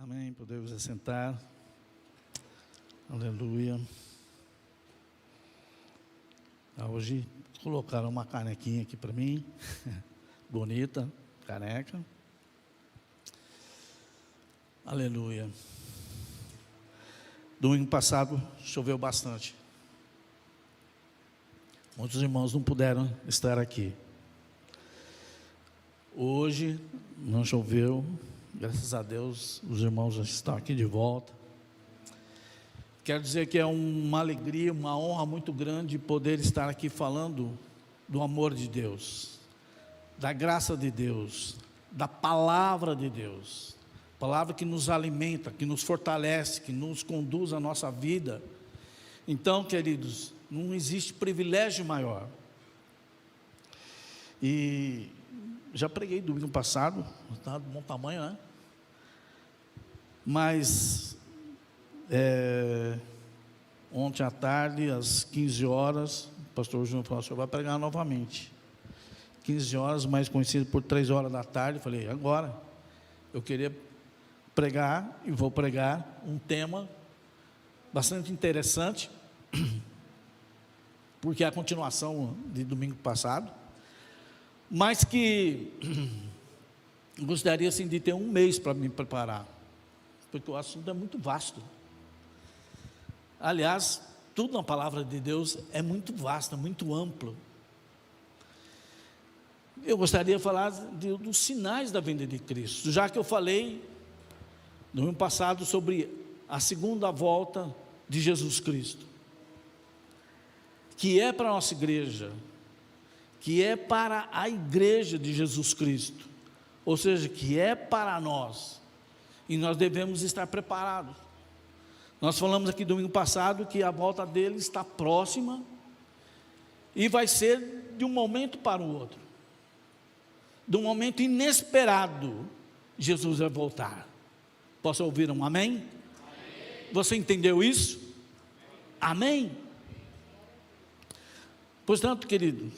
Amém. Podemos assentar. Aleluia. Hoje colocaram uma canequinha aqui para mim. Bonita, caneca. Aleluia. Domingo passado choveu bastante. Muitos irmãos não puderam estar aqui. Hoje não choveu. Graças a Deus, os irmãos já estão aqui de volta. Quero dizer que é uma alegria, uma honra muito grande poder estar aqui falando do amor de Deus, da graça de Deus, da palavra de Deus, palavra que nos alimenta, que nos fortalece, que nos conduz à nossa vida. Então, queridos, não existe privilégio maior. E já preguei domingo passado, está de bom tamanho, né? Mas ontem à tarde, às 15 horas, o pastor Júnior falou: o senhor vai pregar novamente. 15 horas, mais conhecido por 3 horas da tarde. Eu falei: agora, eu queria pregar e vou pregar um tema bastante interessante, porque é a continuação de domingo passado, mas que gostaria assim de ter um mês para me preparar, porque o assunto é muito vasto. Aliás, tudo na palavra de Deus é muito vasto, é muito amplo. Eu gostaria de falar dos sinais da vinda de Cristo, já que eu falei no ano passado sobre a segunda volta de Jesus Cristo, que é para a nossa igreja, que é para a igreja de Jesus Cristo, ou seja, que é para nós, e nós devemos estar preparados. Nós falamos aqui domingo passado que a volta dele está próxima, e vai ser de um momento para o outro, de um momento inesperado, Jesus vai voltar. Posso ouvir um amém? Amém. Você entendeu isso? Amém? Portanto, querido,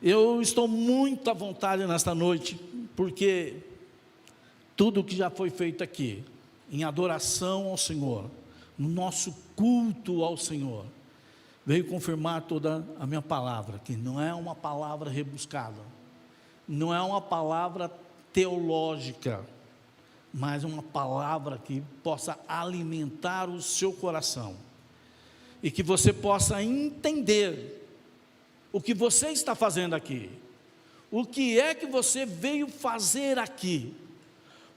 eu estou muito à vontade nesta noite, porque tudo que já foi feito aqui, em adoração ao Senhor, no nosso culto ao Senhor, veio confirmar toda a minha palavra, que não é uma palavra rebuscada, não é uma palavra teológica, mas uma palavra que possa alimentar o seu coração, e que você possa entender o que você está fazendo aqui, o que é que você veio fazer aqui,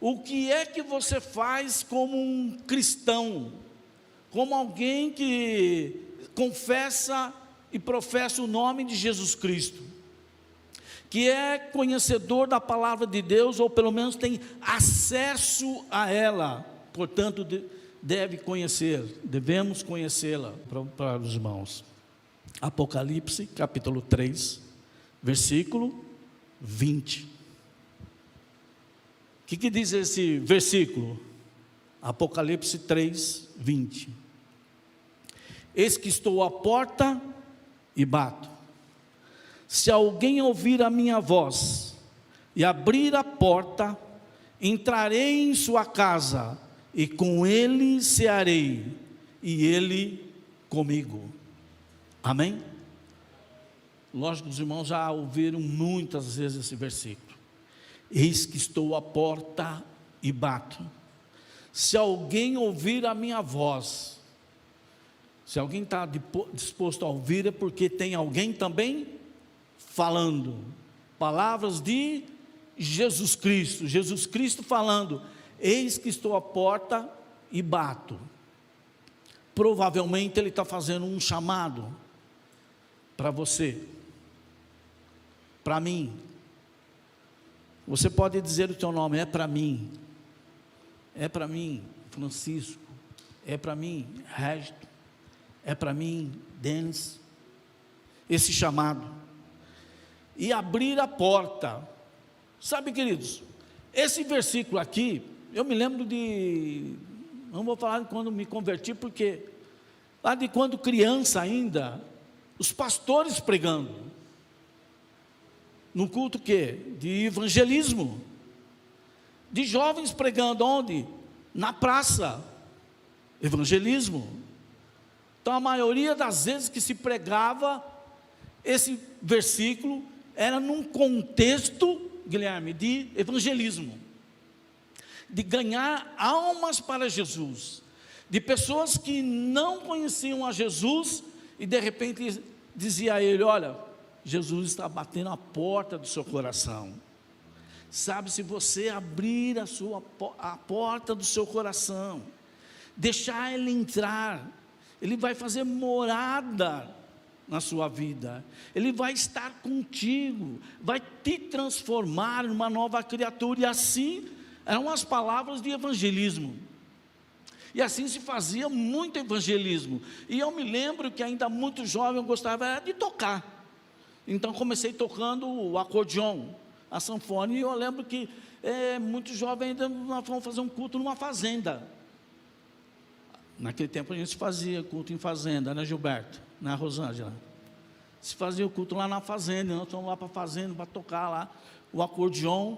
o que é que você faz como um cristão, como alguém que confessa e professa o nome de Jesus Cristo, que é conhecedor da palavra de Deus, ou pelo menos tem acesso a ela, portanto deve conhecer, devemos conhecê-la. Para os irmãos, Apocalipse capítulo 3, versículo 20. O que diz esse versículo? Apocalipse 3, 20. Eis que estou à porta e bato. Se alguém ouvir a minha voz e abrir a porta, entrarei em sua casa, e com ele cearei, e ele comigo. Amém? Lógico que os irmãos já ouviram muitas vezes esse versículo. Eis que estou à porta e bato. Se alguém ouvir a minha voz, se alguém está disposto a ouvir, é porque tem alguém também falando, palavras de Jesus Cristo falando: eis que estou à porta e bato. Provavelmente ele está fazendo um chamado para você, para mim. Você pode dizer o teu nome: é para mim, Francisco, é para mim, Resto, é para mim, Denis. Esse chamado, e abrir a porta. Sabe, queridos, esse versículo aqui, eu me lembro não vou falar de quando me converti, porque lá de quando criança ainda, os pastores pregando, no culto que? De evangelismo, de jovens pregando, onde? na praça, evangelismo. Então a maioria das vezes que se pregava esse versículo era num contexto, Guilherme, de evangelismo, de ganhar almas para Jesus, de pessoas que não conheciam a Jesus e de repente dizia a ele: olha, Jesus está batendo a porta do seu coração. Sabe, se você abrir a porta do seu coração, deixar Ele entrar, Ele vai fazer morada na sua vida, Ele vai estar contigo, vai te transformar numa nova criatura. E assim, eram as palavras de evangelismo, e assim se fazia muito evangelismo. E eu me lembro que ainda muito jovem eu gostava de tocar, então comecei tocando o acordeon, a sanfona, e eu lembro que muito jovem ainda nós fomos fazer um culto numa fazenda. Naquele tempo a gente fazia culto em fazenda, né, Gilberto? Na Rosângela. Se fazia o culto lá na fazenda, nós fomos lá para a fazenda para tocar lá o acordeon,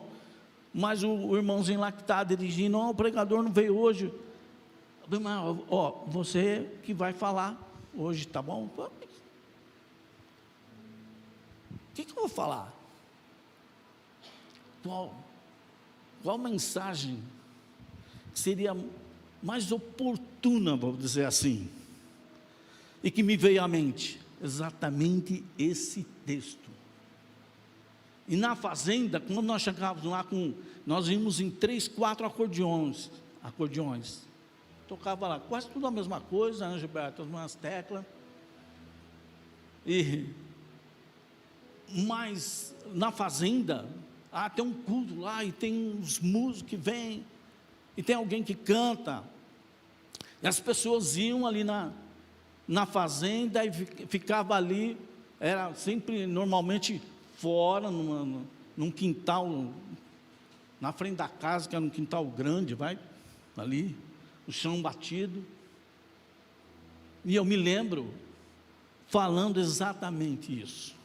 mas o irmãozinho lá que está dirigindo: o pregador não veio hoje. Você que vai falar hoje, tá bom? O que eu vou falar? Qual mensagem seria mais oportuna, vamos dizer assim, e que me veio à mente? Exatamente esse texto. E na fazenda, quando nós chegávamos lá nós íamos em 3, 4 acordeões, tocava lá, quase tudo a mesma coisa, né, Gilberto? As mesmas teclas. Mas na fazenda, tem um culto lá, e tem uns músicos que vêm, e tem alguém que canta, e as pessoas iam ali na fazenda, e ficava ali, era sempre, normalmente, fora, num quintal, na frente da casa, que era um quintal grande, ali, o chão batido. E eu me lembro, falando exatamente isso: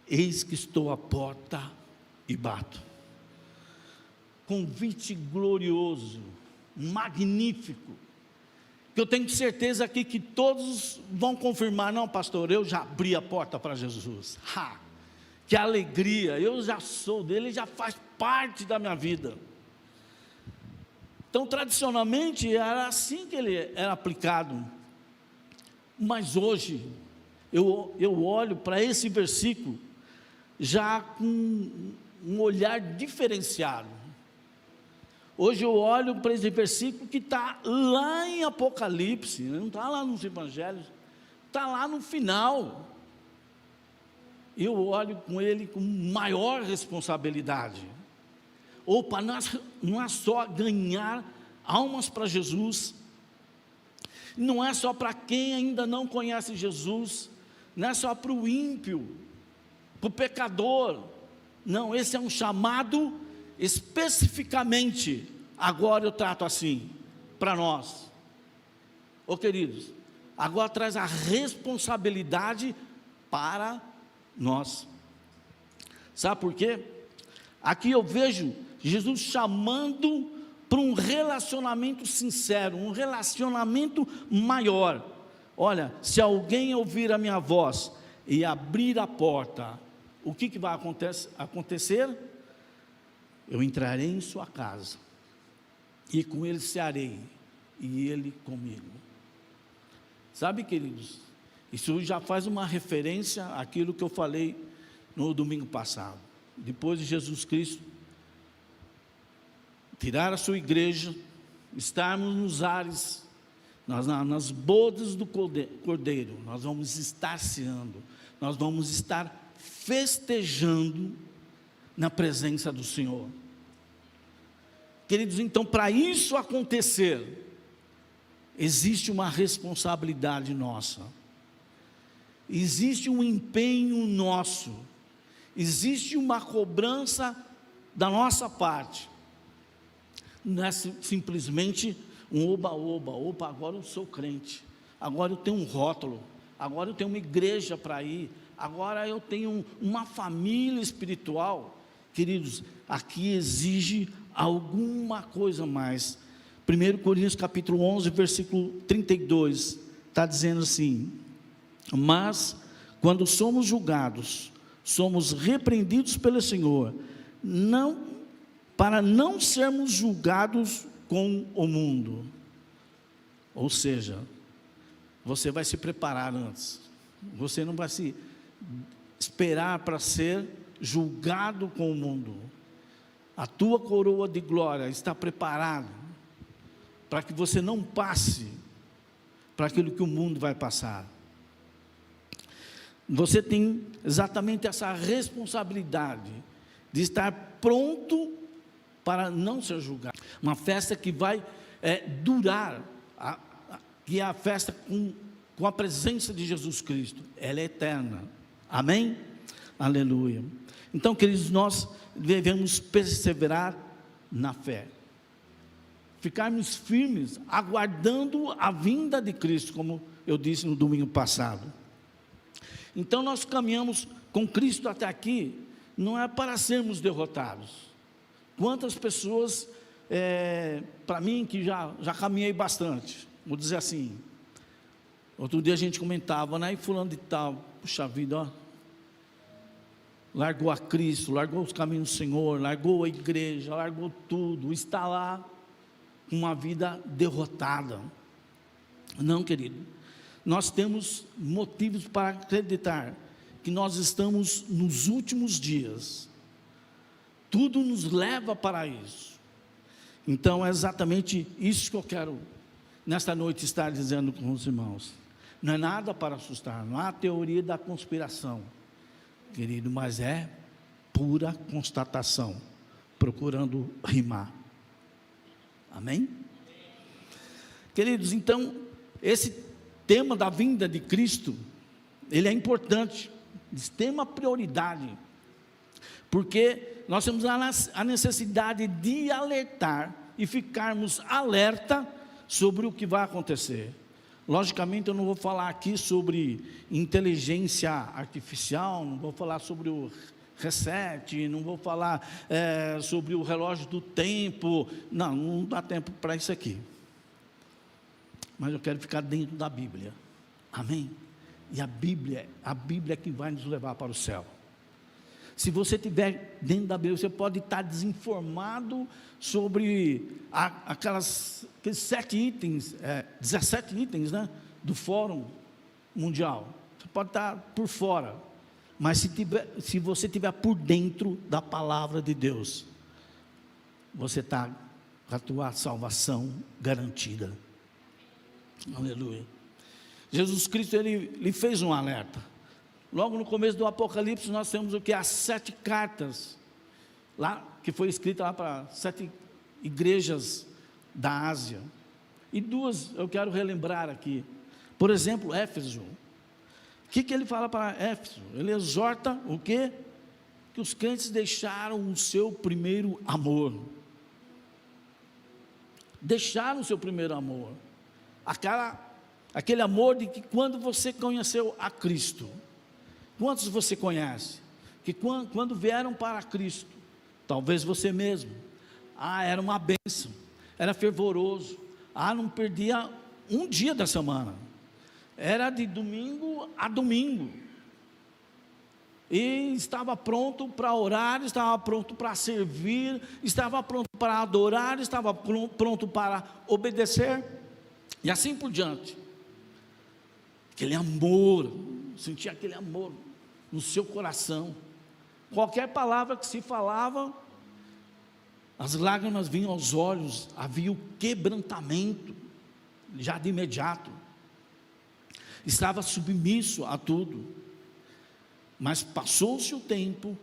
eis que estou à porta e bato. Convite glorioso, magnífico, que eu tenho certeza aqui que todos vão confirmar: não, pastor, eu já abri a porta para Jesus. Que alegria, eu já sou dele, ele já faz parte da minha vida. Então, tradicionalmente, era assim que ele era aplicado. Mas hoje, eu olho para esse versículo já com um olhar diferenciado. Hoje eu olho para esse versículo que está lá em Apocalipse, não está lá nos Evangelhos, está lá no final. Eu olho com ele com maior responsabilidade. Opa, não é só ganhar almas para Jesus, não é só para quem ainda não conhece Jesus, não é só para o ímpio, para o pecador. Não, esse é um chamado especificamente, agora eu trato assim, para nós. Queridos, agora traz a responsabilidade para nós. Sabe por quê? Aqui eu vejo Jesus chamando para um relacionamento sincero, um relacionamento maior. Olha, se alguém ouvir a minha voz e abrir a porta, o que vai acontecer? Eu entrarei em sua casa, e com ele cearei, e ele comigo. Sabe, queridos, isso já faz uma referência àquilo que eu falei no domingo passado. Depois de Jesus Cristo tirar a sua igreja, estarmos nos ares, nas bodas do Cordeiro, nós vamos estar ceando, nós vamos estar festejando na presença do Senhor. Queridos, então, para isso acontecer, existe uma responsabilidade nossa, existe um empenho nosso, existe uma cobrança da nossa parte. Não é simplesmente um oba, agora eu sou crente, agora eu tenho um rótulo, agora eu tenho uma igreja para ir, agora eu tenho uma família espiritual. Queridos, aqui exige alguma coisa mais, 1 Coríntios capítulo 11, versículo 32, está dizendo assim: mas quando somos julgados, somos repreendidos pelo Senhor, para não sermos julgados com o mundo. Ou seja, você vai se preparar antes, você não vai se esperar para ser julgado com o mundo. A tua coroa de glória está preparada para que você não passe para aquilo que o mundo vai passar. Você tem exatamente essa responsabilidade de estar pronto para não ser julgado. Uma festa que vai durar, que é a festa com a presença de Jesus Cristo, ela é eterna, amém? Aleluia. Então, queridos, nós devemos perseverar na fé, ficarmos firmes, aguardando a vinda de Cristo, como eu disse no domingo passado. Então, nós caminhamos com Cristo até aqui, não é para sermos derrotados. Quantas pessoas, para mim, que já caminhei bastante, vou dizer assim, outro dia a gente comentava, né, e fulano de tal, puxa vida, ó, largou a Cristo, largou os caminhos do Senhor, largou a igreja, largou tudo, está lá com uma vida derrotada. Não, querido, nós temos motivos para acreditar que nós estamos nos últimos dias, tudo nos leva para isso. Então é exatamente isso que eu quero nesta noite estar dizendo com os irmãos. Não é nada para assustar, não há teoria da conspiração, querido, mas é pura constatação, procurando rimar. Amém? Queridos, então, esse tema da vinda de Cristo, ele é importante, de extrema prioridade, porque nós temos a necessidade de alertar e ficarmos alerta sobre o que vai acontecer. Logicamente eu não vou falar aqui sobre inteligência artificial, não vou falar sobre o reset, não vou falar sobre o relógio do tempo, não dá tempo para isso aqui. Mas eu quero ficar dentro da Bíblia, amém? E a Bíblia é que vai nos levar para o céu. Se você estiver dentro da Bíblia, você pode estar desinformado sobre aqueles 7 itens, 17 itens, né, do Fórum Mundial. Você pode estar por fora, mas se você estiver por dentro da palavra de Deus, você está com a tua salvação garantida. Aleluia. Jesus Cristo, ele fez um alerta. Logo no começo do Apocalipse, nós temos o que? As 7 cartas, lá, que foi escrita lá para 7 igrejas da Ásia. E 2 eu quero relembrar aqui. Por exemplo, Éfeso. O que ele fala para Éfeso? Ele exorta o quê? Que os crentes deixaram o seu primeiro amor. Deixaram o seu primeiro amor. Aquele amor de que quando você conheceu a Cristo. Quantos você conhece? Que quando vieram para Cristo, talvez você mesmo, era uma bênção, era fervoroso, não perdia um dia da semana, era de domingo a domingo, e estava pronto para orar, estava pronto para servir, estava pronto para adorar, estava pronto para obedecer, e assim por diante. Aquele amor, sentia aquele amor no seu coração. Qualquer palavra que se falava, as lágrimas vinham aos olhos, havia o quebrantamento, já de imediato. Estava submisso a tudo, mas passou-se o tempo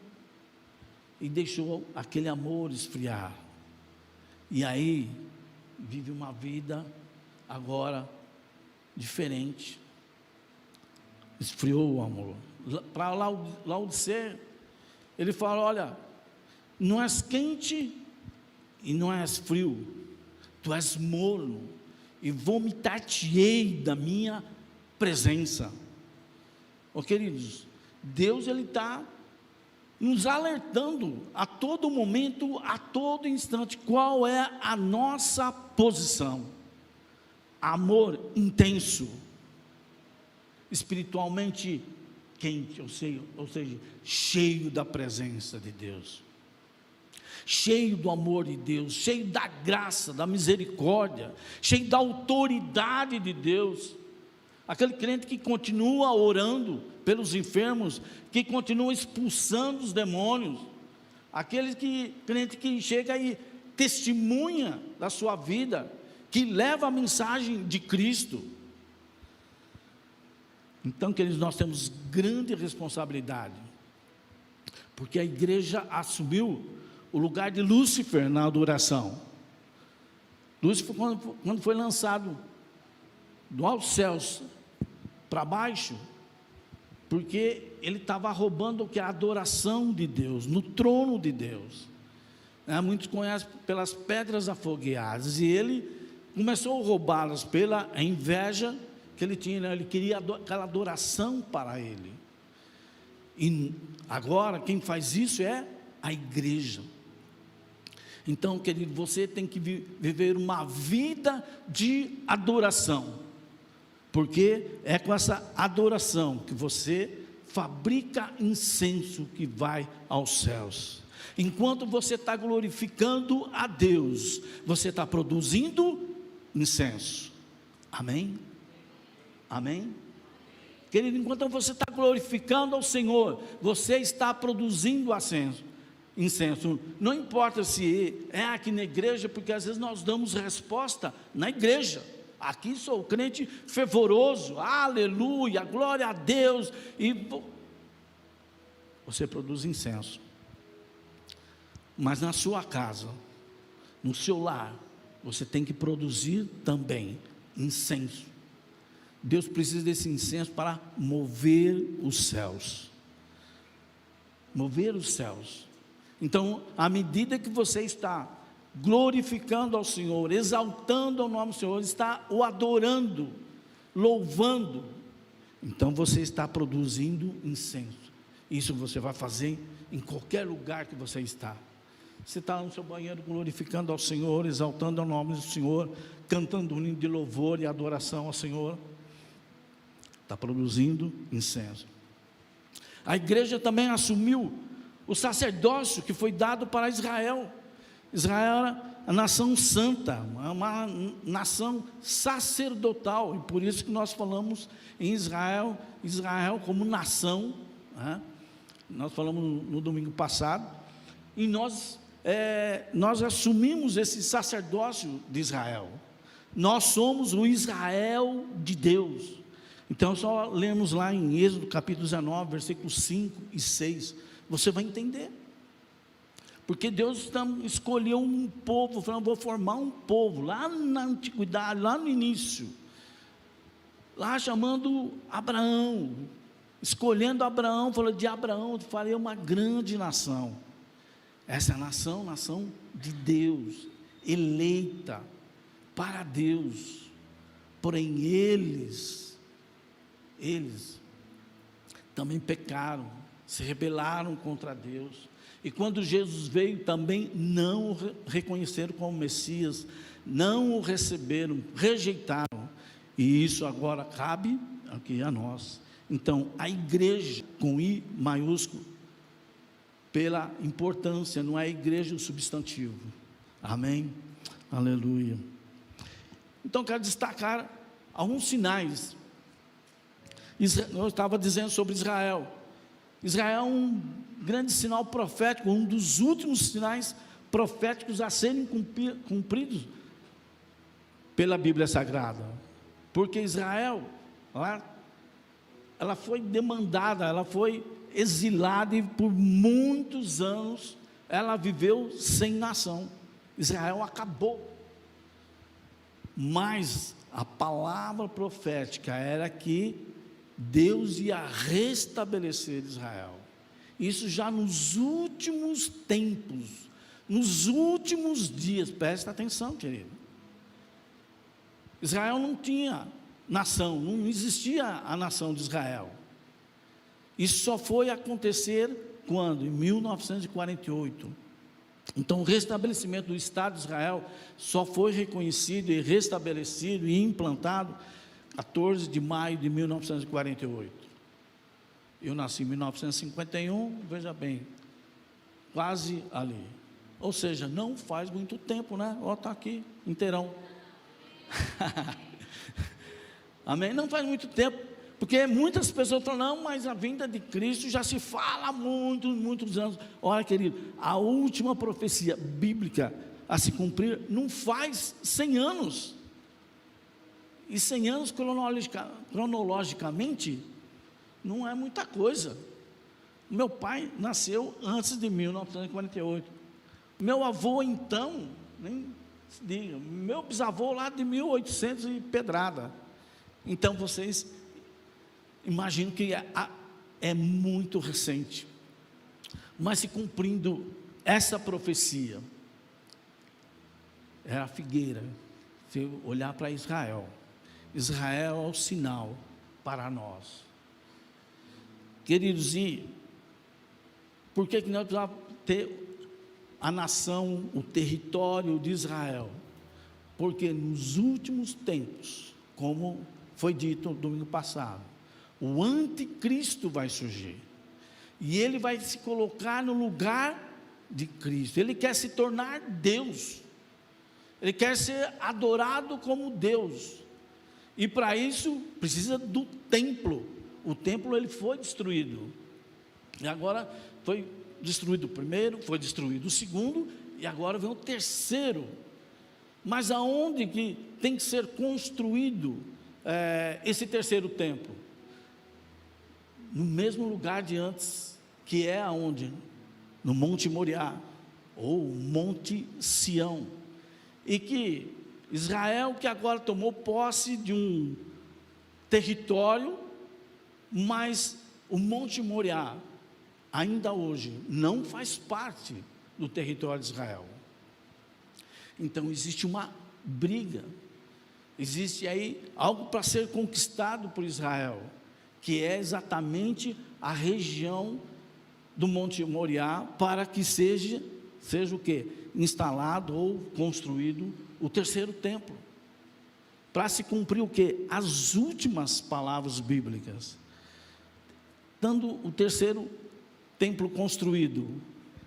e deixou aquele amor esfriar. E aí vive uma vida agora diferente. Esfriou o amor. Para Laodiceia, ele fala: olha, não és quente e não és frio, tu és morno, e vomitar-te-ei da minha presença. Queridos, Deus, ele está nos alertando a todo momento, a todo instante, qual é a nossa posição. Amor intenso, espiritualmente quente, ou seja, cheio da presença de Deus, cheio do amor de Deus, cheio da graça, da misericórdia, cheio da autoridade de Deus. Aquele crente que continua orando pelos enfermos, que continua expulsando os demônios, aquele crente que chega e testemunha da sua vida, que leva a mensagem de Cristo. Então, queridos, nós temos grande responsabilidade, porque a igreja assumiu o lugar de Lúcifer na adoração. Lúcifer, quando foi lançado do altos céus para baixo, porque ele estava roubando o que? A adoração de Deus, no trono de Deus. Muitos conhecem pelas pedras afogueadas, e ele começou a roubá-las pela inveja que ele tinha, ele queria aquela adoração para ele. E agora quem faz isso é a igreja. Então, querido, você tem que viver uma vida de adoração, porque é com essa adoração que você fabrica incenso que vai aos céus. Enquanto você está glorificando a Deus, você está produzindo incenso. Amém? Amém? Querido, enquanto você está glorificando ao Senhor, você está produzindo incenso. Não importa se é aqui na igreja, porque às vezes nós damos resposta na igreja. Aqui sou crente fervoroso, aleluia, glória a Deus, e você produz incenso. Mas na sua casa, no seu lar, você tem que produzir também incenso. Deus precisa desse incenso para mover os céus. Mover os céus. Então, à medida que você está glorificando ao Senhor, exaltando o nome do Senhor, está o adorando, louvando, então você está produzindo incenso. Isso você vai fazer em qualquer lugar que você está. Você está no seu banheiro glorificando ao Senhor, exaltando o nome do Senhor, cantando um hino de louvor e adoração ao Senhor, está produzindo incenso. A igreja também assumiu o sacerdócio que foi dado para Israel. Israel era a nação santa, uma nação sacerdotal, e por isso que nós falamos em Israel como nação, né? Nós falamos no domingo passado, e nós assumimos esse sacerdócio de Israel. Nós somos o Israel de Deus. Então só lemos lá em Êxodo capítulo 19, versículos 5 e 6, você vai entender. Porque Deus escolheu um povo, falou, vou formar um povo, lá na antiguidade, lá no início, lá chamando Abraão, escolhendo Abraão, falou, de Abraão farei uma grande nação. Essa é a nação de Deus, eleita para Deus, porém eles também pecaram, se rebelaram contra Deus, e quando Jesus veio também não o reconheceram como Messias, não o receberam, rejeitaram, e isso agora cabe aqui a nós. Então a igreja com I maiúsculo, pela importância, não é a igreja o substantivo, amém? Aleluia. Então quero destacar alguns sinais. Eu estava dizendo sobre Israel. Israel é um grande sinal profético, um dos últimos sinais proféticos a serem cumpridos pela Bíblia Sagrada, porque Israel, ela foi demandada, ela foi exilada, e por muitos anos ela viveu sem nação. Israel acabou, mas a palavra profética era que Deus ia restabelecer Israel. Isso já nos últimos tempos, nos últimos dias. Presta atenção, querido. Israel não tinha nação, não existia a nação de Israel. Isso só foi acontecer quando? Em 1948. Então, o restabelecimento do Estado de Israel só foi reconhecido e restabelecido e implantado 14 de maio de 1948. Eu nasci em 1951, veja bem, quase ali. Ou seja, não faz muito tempo, né? Ó, está aqui, inteirão. Amém? Não faz muito tempo, porque muitas pessoas falam, não, mas a vinda de Cristo já se fala há muitos anos. Olha, querido, a última profecia bíblica a se cumprir não faz 100 anos. E 100 anos cronologicamente não é muita coisa. Meu pai nasceu antes de 1948. Meu avô, então, nem se diga, meu bisavô lá de 1800 e pedrada. Então vocês imaginam que é muito recente. Mas se cumprindo essa profecia, era a figueira. Se olhar para Israel, Israel é o sinal para nós. Queridos, e por que nós precisamos ter a nação, o território de Israel? Porque nos últimos tempos, como foi dito no domingo passado, o anticristo vai surgir, e ele vai se colocar no lugar de Cristo. Ele quer se tornar Deus, ele quer ser adorado como Deus, e para isso precisa do templo. O templo ele foi destruído, e agora foi destruído o primeiro, foi destruído o segundo, e agora vem o terceiro. Mas aonde que tem que ser construído esse terceiro templo? No mesmo lugar de antes, que é aonde? No Monte Moriá, ou Monte Sião. E que Israel, que agora tomou posse de um território, mas o Monte Moriá, ainda hoje, não faz parte do território de Israel. Então existe uma briga, existe aí algo para ser conquistado por Israel, que é exatamente a região do Monte Moriá, para que seja o quê? Instalado ou construído o terceiro templo, para se cumprir o quê? As últimas palavras bíblicas. Dando o terceiro templo construído,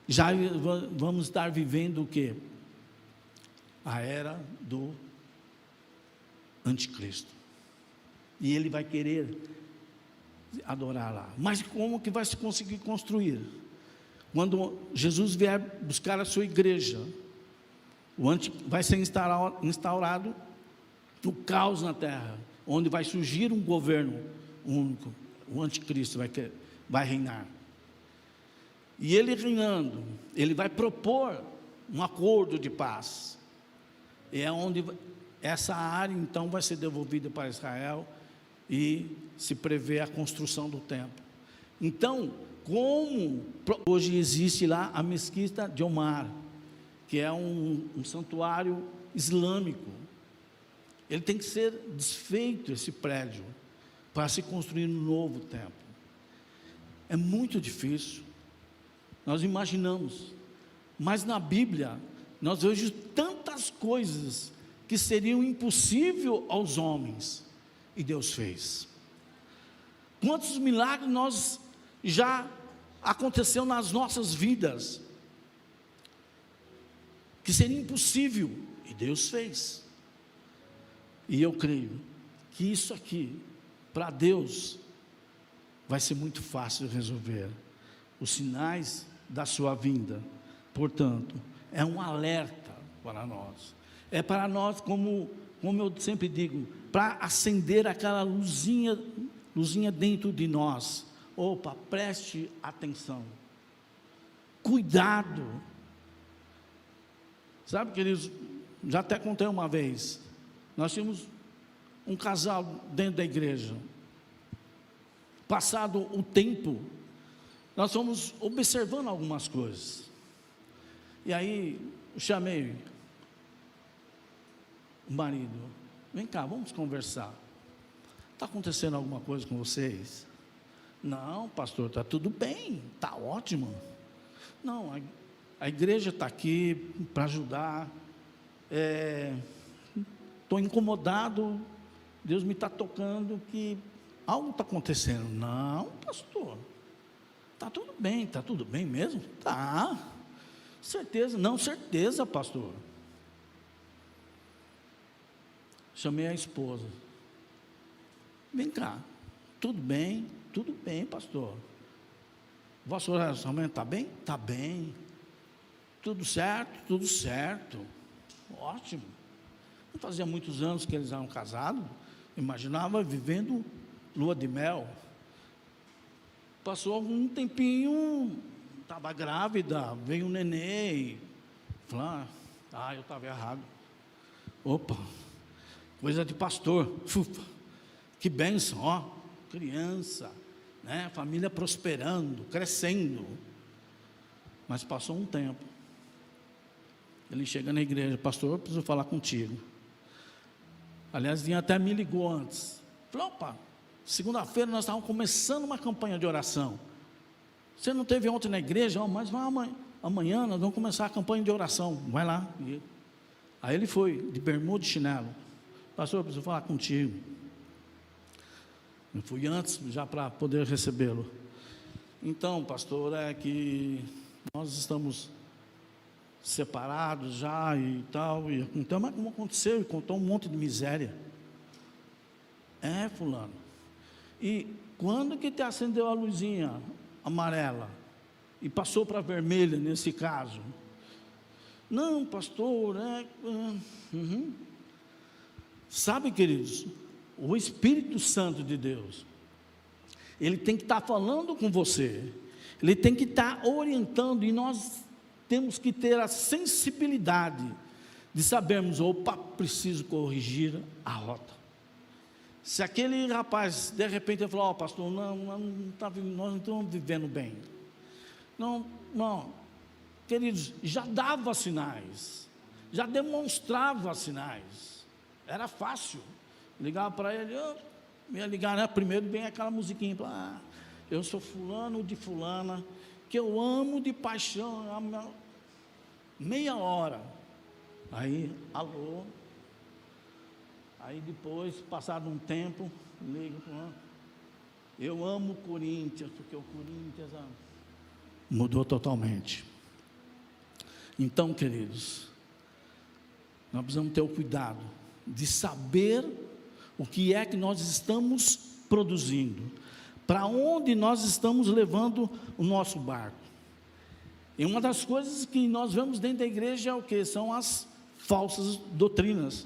já vamos estar vivendo o quê? A era do anticristo, e ele vai querer adorar lá. Mas como que vai se conseguir construir? Quando Jesus vier buscar a sua igreja, vai ser instaurado o caos na terra, onde vai surgir um governo único. O anticristo vai reinar, e ele reinando, ele vai propor um acordo de paz, e é onde essa área então vai ser devolvida para Israel, e se prevê a construção do templo. Então, como hoje existe lá a mesquita de Omar, que é um santuário islâmico, ele tem que ser desfeito, esse prédio, para se construir um novo templo. É muito difícil, nós imaginamos, mas na Bíblia nós vemos tantas coisas que seriam impossíveis aos homens, e Deus fez. Quantos milagres já aconteceu nas nossas vidas, que seria impossível, e Deus fez. E eu creio que isso aqui, para Deus, vai ser muito fácil de resolver. Os sinais da sua vinda, portanto, é um alerta para nós. É para nós, como eu sempre digo, para acender aquela luzinha dentro de nós. Opa, preste atenção, cuidado. Sabe, queridos, já até contei uma vez, nós tínhamos um casal dentro da igreja. Passado o tempo, nós fomos observando algumas coisas, e aí eu chamei o marido: vem cá, vamos conversar. Está acontecendo alguma coisa com vocês? Não, pastor, está tudo bem, está ótimo. Não, a igreja está aqui para ajudar. Estou incomodado, Deus me está tocando que algo está acontecendo. Não, pastor, está tudo bem mesmo? Tá, certeza, não, certeza, pastor. Chamei a esposa, vem cá, tudo bem, pastor. Vosso relacionamento está bem? Está bem. Tudo certo? Tudo certo. Ótimo. Não fazia muitos anos que eles eram casados, imaginava vivendo lua de mel. Passou algum tempinho, estava grávida, veio um nenê, falou, eu estava errado. Opa, coisa de pastor. Ufa, que bênção, ó, criança, né? Família prosperando, crescendo. Mas passou um tempo, ele chega na igreja, pastor, eu preciso falar contigo. Aliás, vinha até me ligou antes. Falou, opa, segunda-feira nós estávamos começando uma campanha de oração. Você não esteve ontem na igreja? Mas vai amanhã nós vamos começar a campanha de oração. Vai lá. Aí ele foi, de bermuda e chinelo. Pastor, eu preciso falar contigo. Eu fui antes, já para poder recebê-lo. Então, pastor, é que nós estamos separados já e tal. Então, mas como aconteceu? E contou um monte de miséria. Fulano. E quando que te acendeu a luzinha amarela e passou para vermelha nesse caso? Não, pastor, Sabe, queridos, o Espírito Santo de Deus, ele tem que estar falando com você, ele tem que estar orientando, e nós temos que ter a sensibilidade de sabermos, opa, preciso corrigir a rota. Se aquele rapaz, de repente, ele falou, pastor, nós não estamos vivendo bem. Não, queridos, já dava sinais, já demonstrava sinais, era fácil. Ligava para ele, ia ligar, né? Primeiro vem aquela musiquinha, eu sou fulano de fulana, que eu amo de paixão, meia hora, aí, alô, aí depois, passado um tempo, liga, eu amo o Corinthians, porque o Corinthians mudou totalmente. Então, queridos, nós precisamos ter o cuidado de saber o que é que nós estamos produzindo, para onde nós estamos levando o nosso barco. E uma das coisas que nós vemos dentro da igreja é o que? São as falsas doutrinas.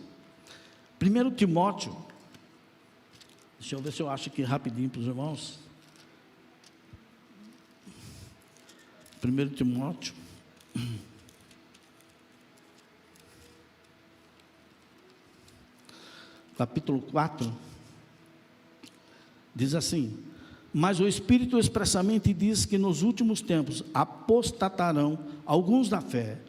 1 Timóteo, deixa eu ver se eu acho aqui rapidinho para os irmãos. 1 Timóteo, capítulo 4, diz assim: mas o Espírito expressamente diz que nos últimos tempos apostatarão alguns da fé,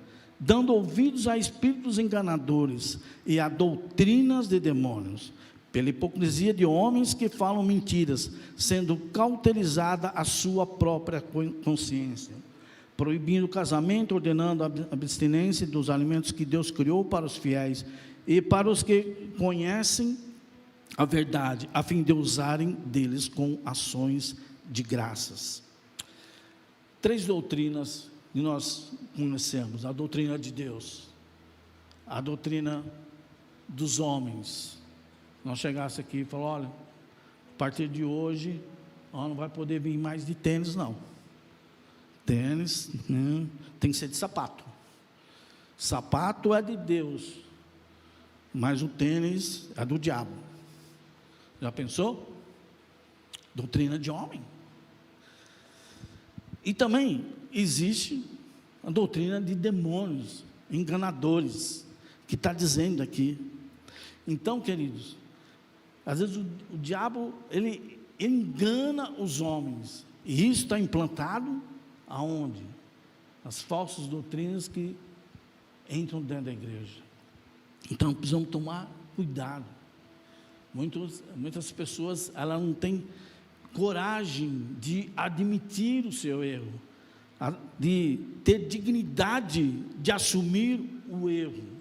dando ouvidos a espíritos enganadores e a doutrinas de demônios, pela hipocrisia de homens que falam mentiras, sendo cauterizada a sua própria consciência, proibindo o casamento, ordenando a abstinência dos alimentos que Deus criou para os fiéis e para os que conhecem a verdade, a fim de usarem deles com ações de graças. 3 doutrinas que nós conhecemos: a doutrina de Deus, a doutrina dos homens. Nós chegasse aqui e falar, olha, a partir de hoje, não vai poder vir mais de tênis, não. Tênis, tem que ser de sapato. Sapato é de Deus, mas o tênis é do diabo. Já pensou? Doutrina de homem. E também existe a doutrina de demônios, enganadores, que está dizendo aqui. Então, queridos, às vezes o diabo, ele engana os homens, e isso está implantado aonde? As falsas doutrinas que entram dentro da igreja. Então, precisamos tomar cuidado. Muitas pessoas, elas não têm coragem de admitir o seu erro, de ter dignidade de assumir o erro.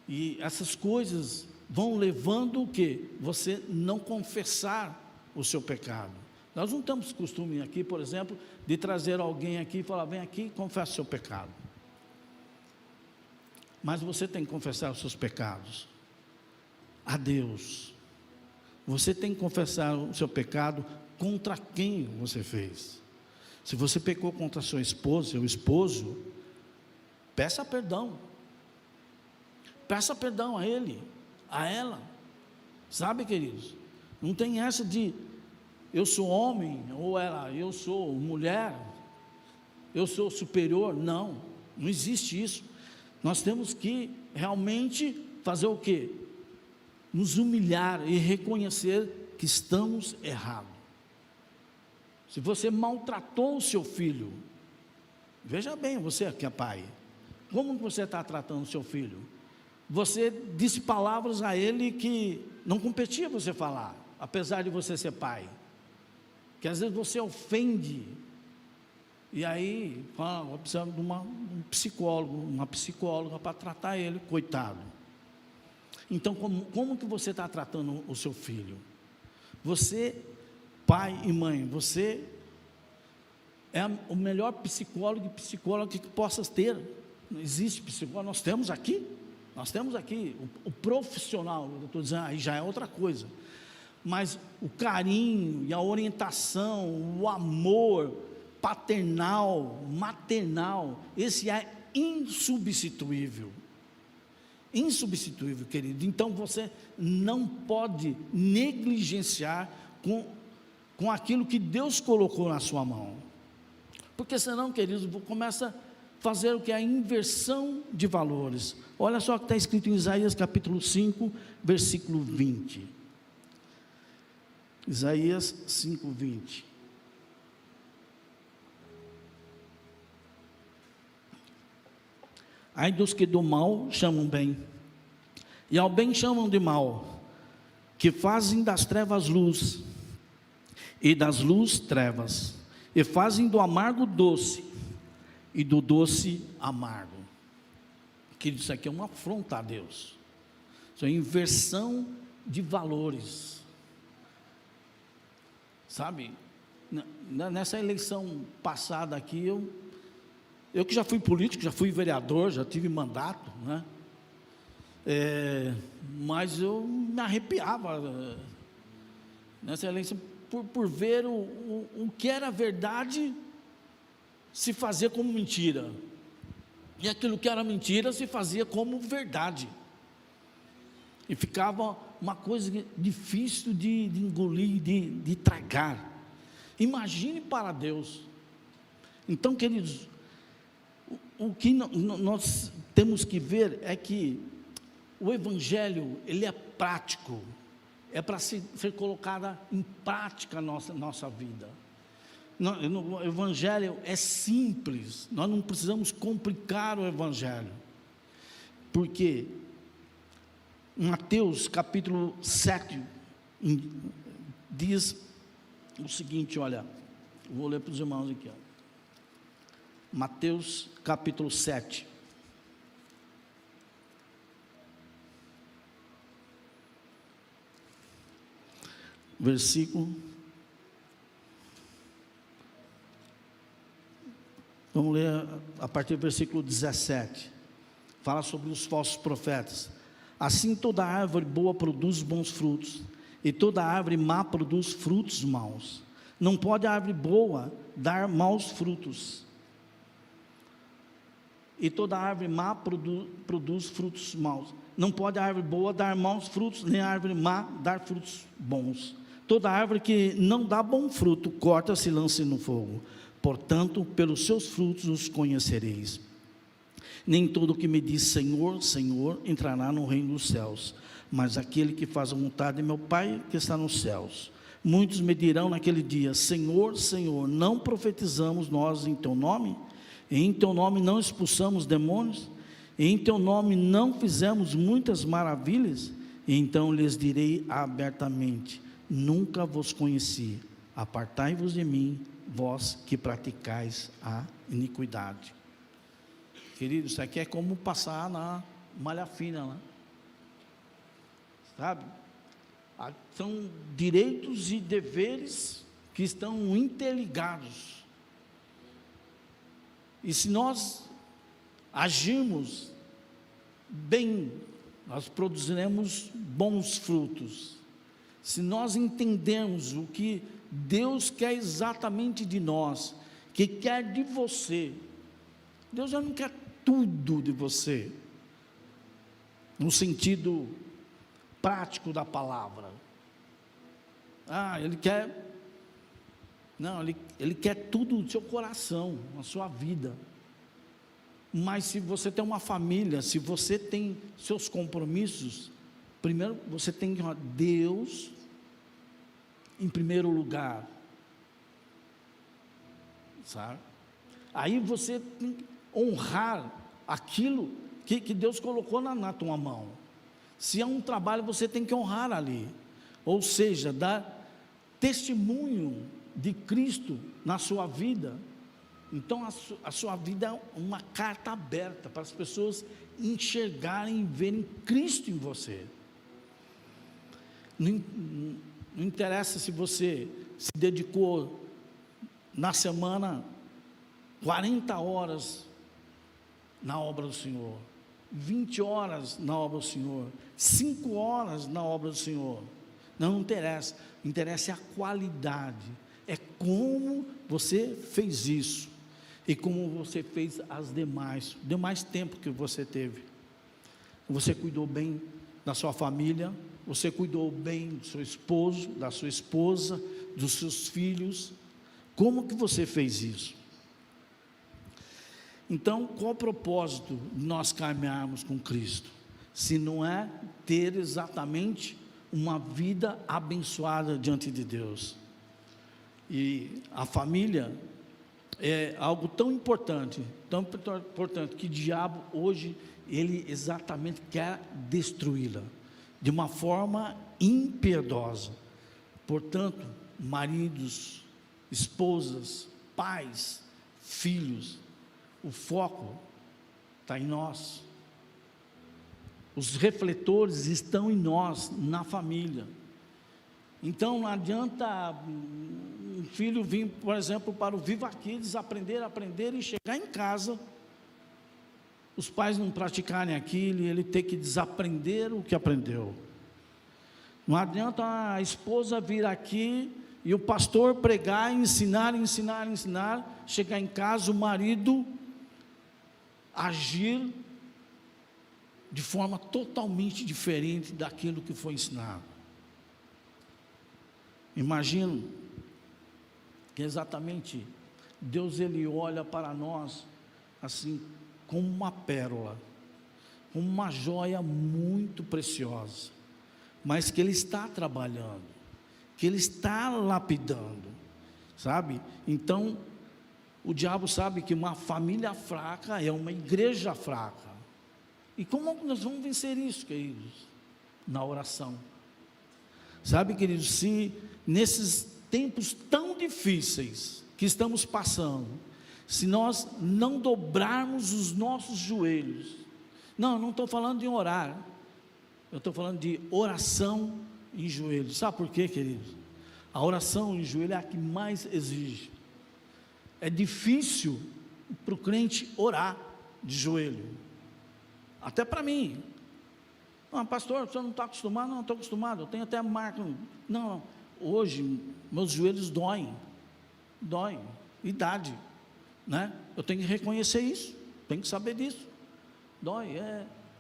E essas coisas vão levando o quê? Você não confessar o seu pecado. Nós não temos costume aqui, por exemplo, de trazer alguém aqui e falar: vem aqui e confessa o seu pecado. Mas você tem que confessar os seus pecados a Deus. Você tem que confessar o seu pecado contra quem você fez. Se você pecou contra a sua esposa, seu esposo, peça perdão. Peça perdão a ele, a ela. Sabe, queridos? Não tem essa de eu sou homem, ou eu sou mulher, eu sou superior. Não, não existe isso. Nós temos que realmente fazer o quê? Nos humilhar e reconhecer que estamos errados. Se você maltratou o seu filho, veja bem, você que é pai, como você está tratando o seu filho? Você disse palavras a ele que não competia você falar, apesar de você ser pai, que às vezes você ofende, e aí fala: vou precisar de um psicólogo, uma psicóloga para tratar ele, coitado. Então como que você está tratando o seu filho? Você, pai e mãe, você é o melhor psicólogo e psicóloga que possas ter. Não existe psicólogo, nós temos aqui o profissional. Eu estou dizendo, aí já é outra coisa, mas o carinho e a orientação, o amor paternal, maternal, esse é insubstituível, querido. Então você não pode negligenciar com aquilo que Deus colocou na sua mão, porque senão, queridos, começa a fazer o que é a inversão de valores. Olha só o que está escrito em Isaías capítulo 5, versículo 20. Isaías 5, 20. Ai dos que do mal chamam bem, e ao bem chamam de mal, que fazem das trevas luz, e das luz trevas, e fazem do amargo doce, e do doce amargo. Que isso aqui é uma afronta a Deus, isso é inversão de valores, sabe? Nessa eleição passada aqui, eu que já fui político, já fui vereador, já tive mandato, né? Mas eu me arrepiava nessa eleição por ver o que era verdade se fazia como mentira, e aquilo que era mentira se fazia como verdade, e ficava uma coisa difícil de engolir, de tragar. Imagine para Deus. Então, queridos, o que nós temos que ver é que o Evangelho, ele é prático, é para ser colocada em prática a nossa vida. O Evangelho é simples, nós não precisamos complicar o Evangelho, porque Mateus capítulo 7 diz o seguinte, olha, vou ler para os irmãos aqui, ó. Mateus capítulo 7, versículo, vamos ler a partir do versículo 17, fala sobre os falsos profetas. Assim toda árvore boa produz bons frutos, e toda árvore má produz frutos maus. Não pode a árvore boa dar maus frutos, e toda árvore má produz frutos maus. Não pode a árvore boa dar maus frutos, nem a árvore má dar frutos bons. Toda árvore que não dá bom fruto, corta-se e lança no fogo. Portanto, pelos seus frutos os conhecereis. Nem todo que me diz Senhor, Senhor, entrará no reino dos céus, mas aquele que faz a vontade de meu Pai que está nos céus. Muitos me dirão naquele dia: Senhor, Senhor, não profetizamos nós em teu nome? E em teu nome não expulsamos demônios? E em teu nome não fizemos muitas maravilhas? E então lhes direi abertamente: nunca vos conheci, apartai-vos de mim, vós que praticais a iniquidade. Querido, isso aqui é como passar na malha fina, né? Sabe? São direitos e deveres que estão interligados. E se nós agirmos bem, nós produziremos bons frutos. Se nós entendermos o que Deus quer exatamente de nós, que quer de você, Deus já não quer tudo de você, no sentido prático da palavra. Ele quer, não, ele quer tudo do seu coração, na sua vida. Mas se você tem uma família, se você tem seus compromissos, primeiro você tem que honrar Deus em primeiro lugar, sabe? Aí você tem que honrar aquilo que Deus colocou na tua mão. Se é um trabalho, você tem que honrar ali, ou seja, dar testemunho de Cristo na sua vida. Então a sua vida é uma carta aberta para as pessoas enxergarem e verem Cristo em você. Não interessa se você se dedicou na semana 40 horas na obra do Senhor, 20 horas na obra do Senhor, 5 horas na obra do Senhor. Não interessa, interessa é a qualidade, é como você fez isso, e como você fez as demais tempo que você teve. Você cuidou bem da sua família, você cuidou bem do seu esposo, da sua esposa, dos seus filhos. Como que você fez isso? Então, qual o propósito de nós caminharmos com Cristo? Se não é ter exatamente uma vida abençoada diante de Deus. E a família é algo tão importante que o diabo hoje, ele exatamente quer destruí-la, de uma forma impiedosa. Portanto, maridos, esposas, pais, filhos, o foco está em nós, os refletores estão em nós, na família. Então não adianta um filho vir, por exemplo, para o Viva Kids, aprender e chegar em casa, os pais não praticarem aquilo, e ele ter que desaprender o que aprendeu. Não adianta a esposa vir aqui e o pastor pregar, ensinar, chegar em casa, o marido agir de forma totalmente diferente daquilo que foi ensinado. Imagino que exatamente Deus, ele olha para nós assim, como uma pérola, como uma joia muito preciosa, mas que ele está trabalhando, que ele está lapidando, sabe? Então o diabo sabe que uma família fraca é uma igreja fraca. E como nós vamos vencer isso, queridos? Na oração. Sabe, queridos, se nesses tempos tão difíceis que estamos passando, se nós não dobrarmos os nossos joelhos, não estou falando de orar, eu estou falando de oração em joelhos. Sabe por quê, queridos? A oração em joelho é a que mais exige. É difícil para o crente orar de joelho, até para mim. Pastor, o senhor não está acostumado? Não, estou acostumado, eu tenho até marca. Não, hoje meus joelhos doem, idade, né? Eu tenho que reconhecer isso, tenho que saber disso. Dói,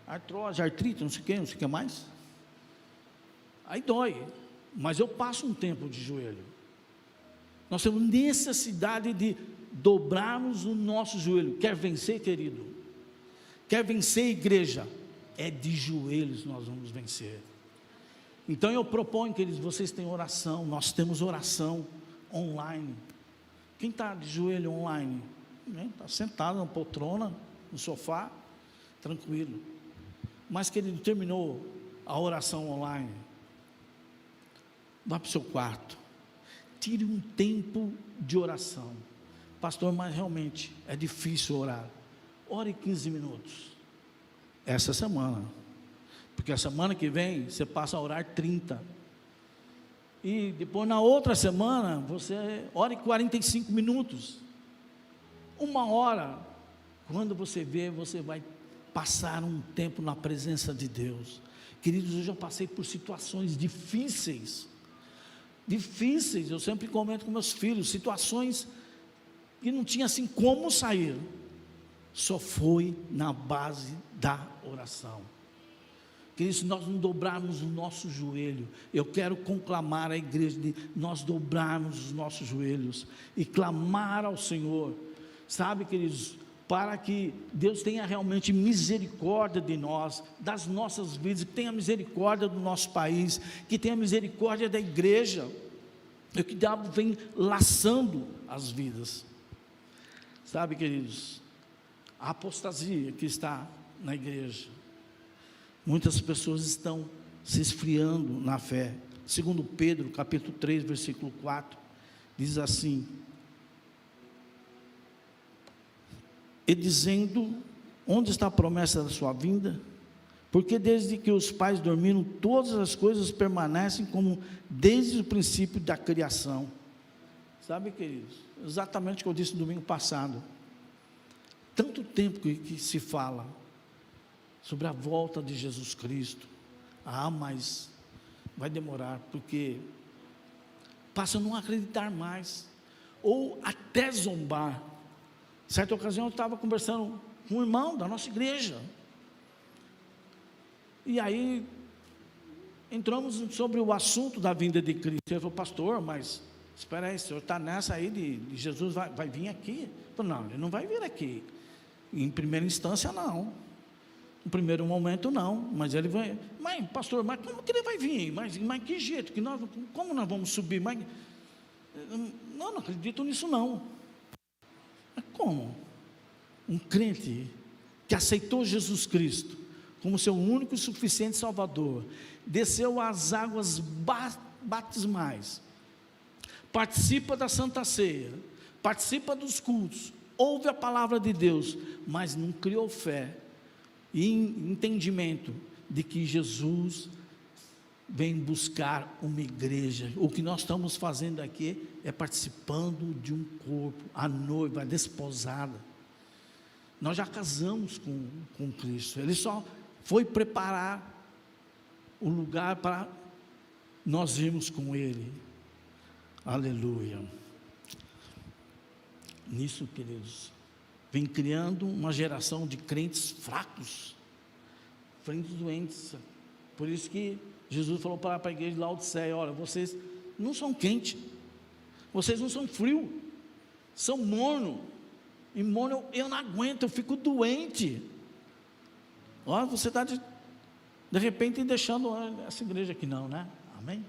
artrose, artrite, não sei o que mais. Aí dói, mas eu passo um tempo de joelho. Nós temos necessidade de dobrarmos o nosso joelho. Quer vencer, querido? Quer vencer, igreja? É de joelhos nós vamos vencer. Então eu proponho, queridos, vocês têm oração, nós temos oração online. Quem está de joelho online? Está sentado na poltrona, no sofá, tranquilo. Mas, querido, terminou a oração online, vá para o seu quarto, tire um tempo de oração. Pastor, mas realmente é difícil orar. Ore 15 minutos, essa semana, porque a semana que vem você passa a orar 30, e depois na outra semana você ore 45 minutos, 1 hora. Quando você vê, você vai passar um tempo na presença de Deus. Queridos, eu já passei por situações difíceis, eu sempre comento com meus filhos, situações que não tinha assim como sair, só foi na base da oração. Queridos, se nós não dobrarmos o nosso joelho, eu quero conclamar a igreja de nós dobrarmos os nossos joelhos e clamar ao Senhor, sabe, queridos, para que Deus tenha realmente misericórdia de nós, das nossas vidas, que tenha misericórdia do nosso país, que tenha misericórdia da igreja, e que o diabo vem laçando as vidas, sabe, queridos, a apostasia que está na igreja, muitas pessoas estão se esfriando na fé. Segundo Pedro, capítulo 3, versículo 4, diz assim: e dizendo, onde está a promessa da sua vinda? Porque desde que os pais dormiram, todas as coisas permanecem como desde o princípio da criação. Sabe, queridos, exatamente o que eu disse no domingo passado. Tanto tempo que se fala sobre a volta de Jesus Cristo. Mas vai demorar, porque passa a não acreditar mais, ou até zombar. Certa ocasião eu estava conversando com um irmão da nossa igreja, e aí entramos sobre o assunto da vinda de Cristo. Ele falou: pastor, mas espera aí, o senhor está nessa aí de Jesus vai vir aqui? Eu falei: não, ele não vai vir aqui, em primeira instância não, no primeiro momento não, mas ele vai. Mas pastor, mas como que ele vai vir? Mas que jeito, como nós vamos subir? Não acredito nisso não. Mas como? Um crente que aceitou Jesus Cristo como seu único e suficiente Salvador, desceu às águas batismais, participa da Santa Ceia, participa dos cultos, ouve a palavra de Deus, mas não criou fé e entendimento de que Jesus vem buscar uma igreja. O que nós estamos fazendo aqui é participando de um corpo, a noiva, a desposada. Nós já casamos com Cristo, Ele só foi preparar o lugar para nós irmos com Ele. Aleluia. Nisso, queridos, vem criando uma geração de crentes fracos, crentes doentes. Por isso que Jesus falou para a igreja de Laodiceia: olha, vocês não são quentes, vocês não são frios, são morno, e morno eu não aguento, eu fico doente. Olha, você está de repente deixando essa igreja aqui não, né? Amém?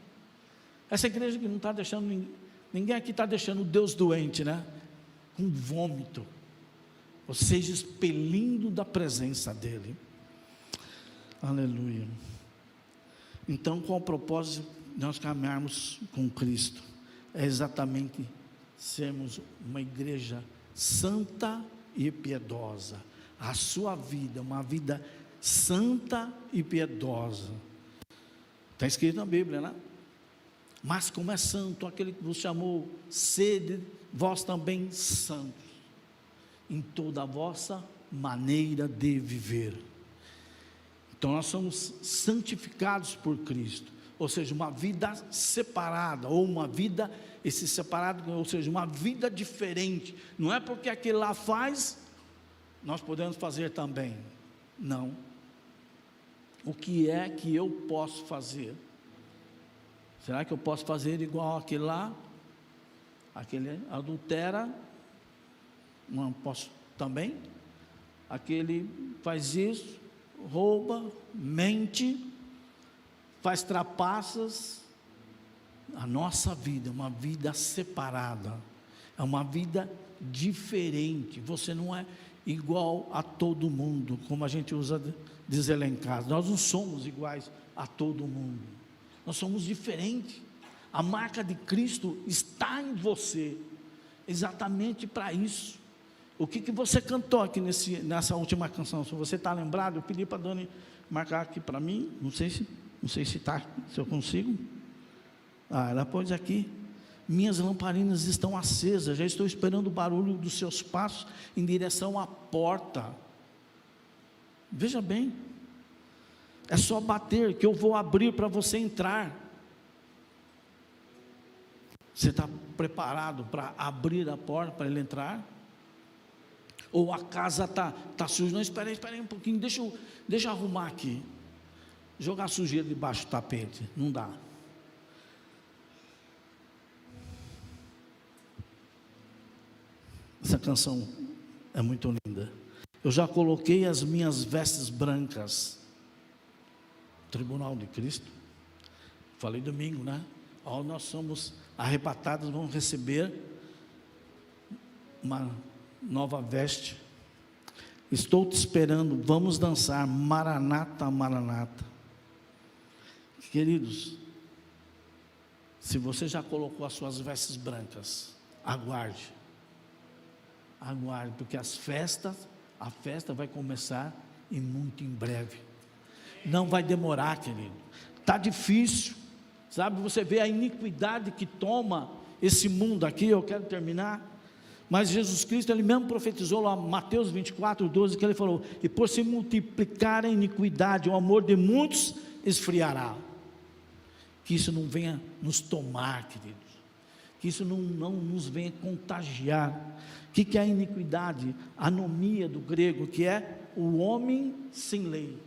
Essa igreja que não está deixando, ninguém aqui está deixando o Deus doente, né? Com vômito, ou seja, expelindo da presença dEle. Aleluia. Então, qual o propósito de nós caminharmos com Cristo? É exatamente sermos uma igreja santa e piedosa. A sua vida, uma vida santa e piedosa. Está escrito na Bíblia, né? Mas como é santo aquele que vos chamou, sede vós também santos, em toda a vossa maneira de viver. Então nós somos santificados por Cristo, ou seja, uma vida separada, ou uma vida, esse separado, ou seja, uma vida diferente. Não é porque aquele lá faz, nós podemos fazer também. Não. O que é que eu posso fazer? Será que eu posso fazer igual aquele lá? Aquele adultera, não posso também? Aquele faz isso, rouba, mente, faz trapaças. A nossa vida é uma vida separada, é uma vida diferente. Você não é igual a todo mundo, como a gente usa dizer lá em casa. Nós não somos iguais a todo mundo, nós somos diferentes. A marca de Cristo está em você, exatamente para isso. O que você cantou aqui nessa última canção? Se você está lembrado, eu pedi para a Dani marcar aqui para mim, não sei se eu consigo. Ela pôs aqui: minhas lamparinas estão acesas, já estou esperando o barulho dos seus passos em direção à porta. Veja bem, é só bater que eu vou abrir para você entrar. Você está preparado para abrir a porta para ele entrar? Ou a casa está suja? Não, espera aí um pouquinho, deixa eu arrumar aqui. Jogar sujeira debaixo do tapete, não dá. Essa canção é muito linda. Eu já coloquei as minhas vestes brancas. Tribunal de Cristo. Falei domingo, né? Ao nós somos arrebatados, vamos receber uma nova veste. Estou te esperando, vamos dançar, Maranata, Maranata. Queridos, se você já colocou as suas vestes brancas, aguarde, porque a festa vai começar e muito em breve. Não vai demorar, querido. Está difícil, sabe? Você vê a iniquidade que toma esse mundo aqui. Eu quero terminar. Mas Jesus Cristo, ele mesmo profetizou lá, Mateus 24, 12, que ele falou: e por se multiplicar a iniquidade, o amor de muitos esfriará. Que isso não venha nos tomar, queridos. Que isso não nos venha contagiar. O que é a iniquidade? Anomia do grego, que é o homem sem lei.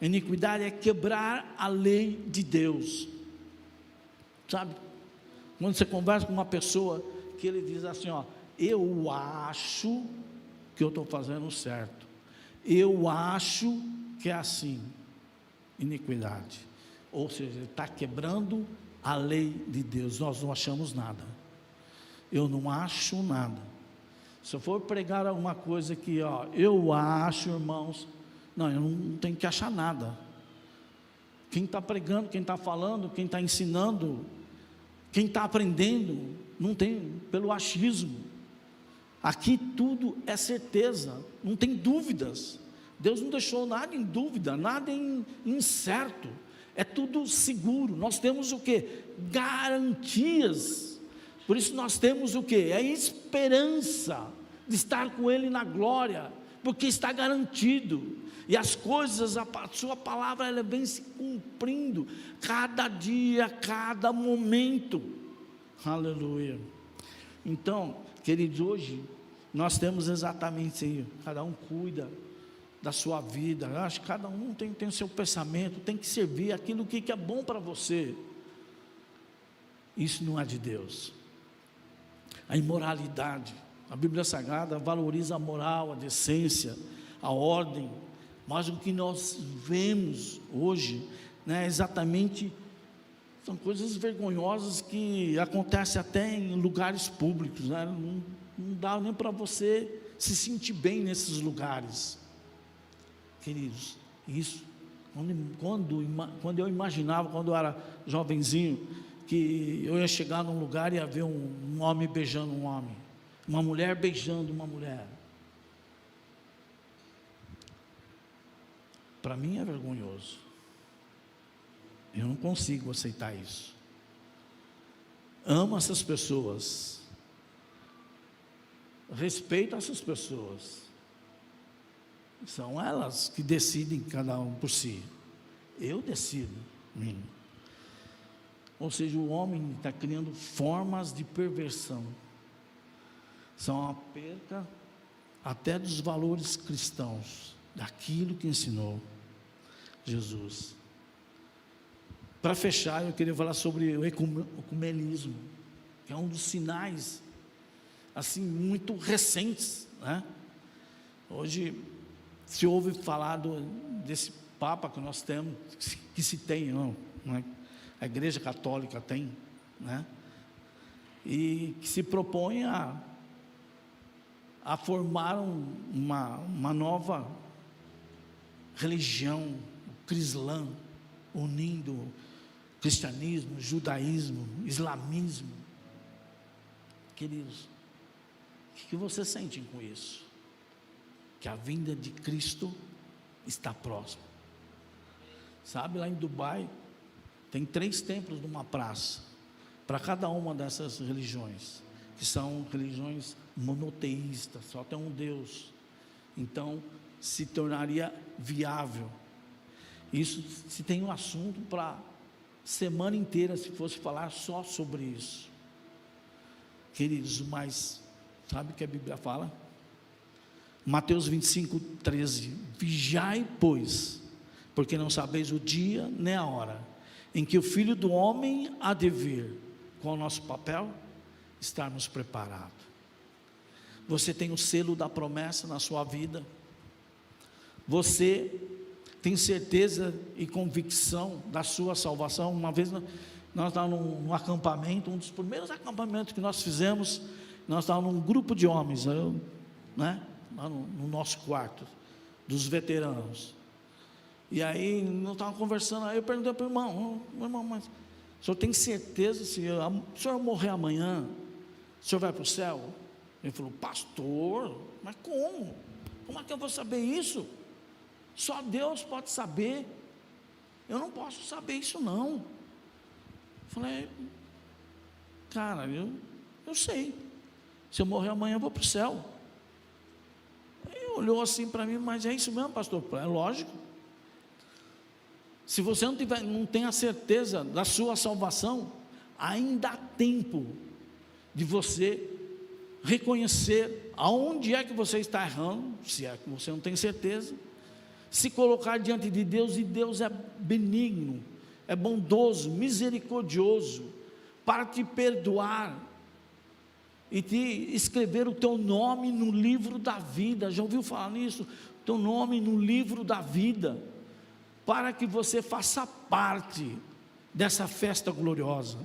A iniquidade é quebrar a lei de Deus. Sabe? Quando você conversa com uma pessoa que ele diz assim, eu acho que eu estou fazendo certo, eu acho que é assim. Iniquidade, ou seja, ele está quebrando a lei de Deus. Nós não achamos nada, eu não acho nada. Se eu for pregar alguma coisa aqui, eu acho, irmãos, não, eu não tenho que achar nada. Quem está pregando, quem está falando, quem está ensinando, quem está aprendendo, não tem pelo achismo. Aqui tudo é certeza, não tem dúvidas. Deus não deixou nada em dúvida, nada em incerto. É tudo seguro. Nós temos o quê? Garantias. Por isso nós temos o quê? A esperança de estar com Ele na glória, porque está garantido. E as coisas, a sua palavra, ela vem se cumprindo, cada dia, cada momento. Aleluia. Então, queridos, hoje nós temos exatamente isso. Cada um cuida da sua vida. Eu acho que cada um tem o seu pensamento, tem que servir aquilo que é bom para você. Isso não é de Deus. A imoralidade, a Bíblia Sagrada valoriza a moral, a decência, a ordem, mas o que nós vemos hoje, exatamente, são coisas vergonhosas que acontecem até em lugares públicos, não dá nem para você se sentir bem nesses lugares. Queridos, isso, quando eu imaginava, quando eu era jovenzinho, que eu ia chegar num lugar e ia ver um homem beijando um homem, uma mulher beijando uma mulher, para mim é vergonhoso. Eu não consigo aceitar isso. Amo essas pessoas, respeito essas pessoas, são elas que decidem, cada um por si. Eu decido. Ou seja, o homem está criando formas de perversão, são a perca até dos valores cristãos, daquilo que ensinou Jesus. Para fechar, eu queria falar sobre o ecumenismo, que é um dos sinais assim muito recentes, Hoje se ouve falar desse Papa que nós temos, que se tem, a Igreja Católica tem, e que se propõe a formar uma nova religião, o Crislã, unindo cristianismo, judaísmo, islamismo. Queridos, o que você sente com isso? Que a vinda de Cristo está próxima. Sabe, lá em Dubai tem 3 templos numa praça, para cada uma dessas religiões, que são religiões monoteístas, só tem um Deus. Então se tornaria viável. Isso se tem um assunto para semana inteira, se fosse falar só sobre isso. Queridos, mas sabe o que a Bíblia fala? Mateus 25, 13: vigiai, pois, porque não sabeis o dia nem a hora em que o Filho do Homem há de vir. Qual é o nosso papel? Estarmos preparados. Você tem o selo da promessa na sua vida? Você tem certeza e convicção da sua salvação? Uma vez nós estávamos num acampamento, um dos primeiros acampamentos que nós fizemos, nós estávamos num grupo de homens, lá no nosso quarto, dos veteranos. E aí nós estávamos conversando, aí eu perguntei para o irmão, mas o senhor tem certeza, se o senhor morrer amanhã, o senhor vai para o céu? Ele falou: pastor, mas como? Como é que eu vou saber isso? Só Deus pode saber, eu não posso saber isso não. Eu falei: cara, eu sei, se eu morrer amanhã eu vou para o céu. Ele olhou assim para mim: mas é isso mesmo, pastor? É lógico. Se você não tem a certeza da sua salvação, ainda há tempo de você reconhecer aonde é que você está errando, se é que você não tem certeza, se colocar diante de Deus, e Deus é benigno, é bondoso, misericordioso, para te perdoar e te escrever o teu nome no livro da vida. Já ouviu falar nisso? Teu nome no livro da vida, para que você faça parte dessa festa gloriosa,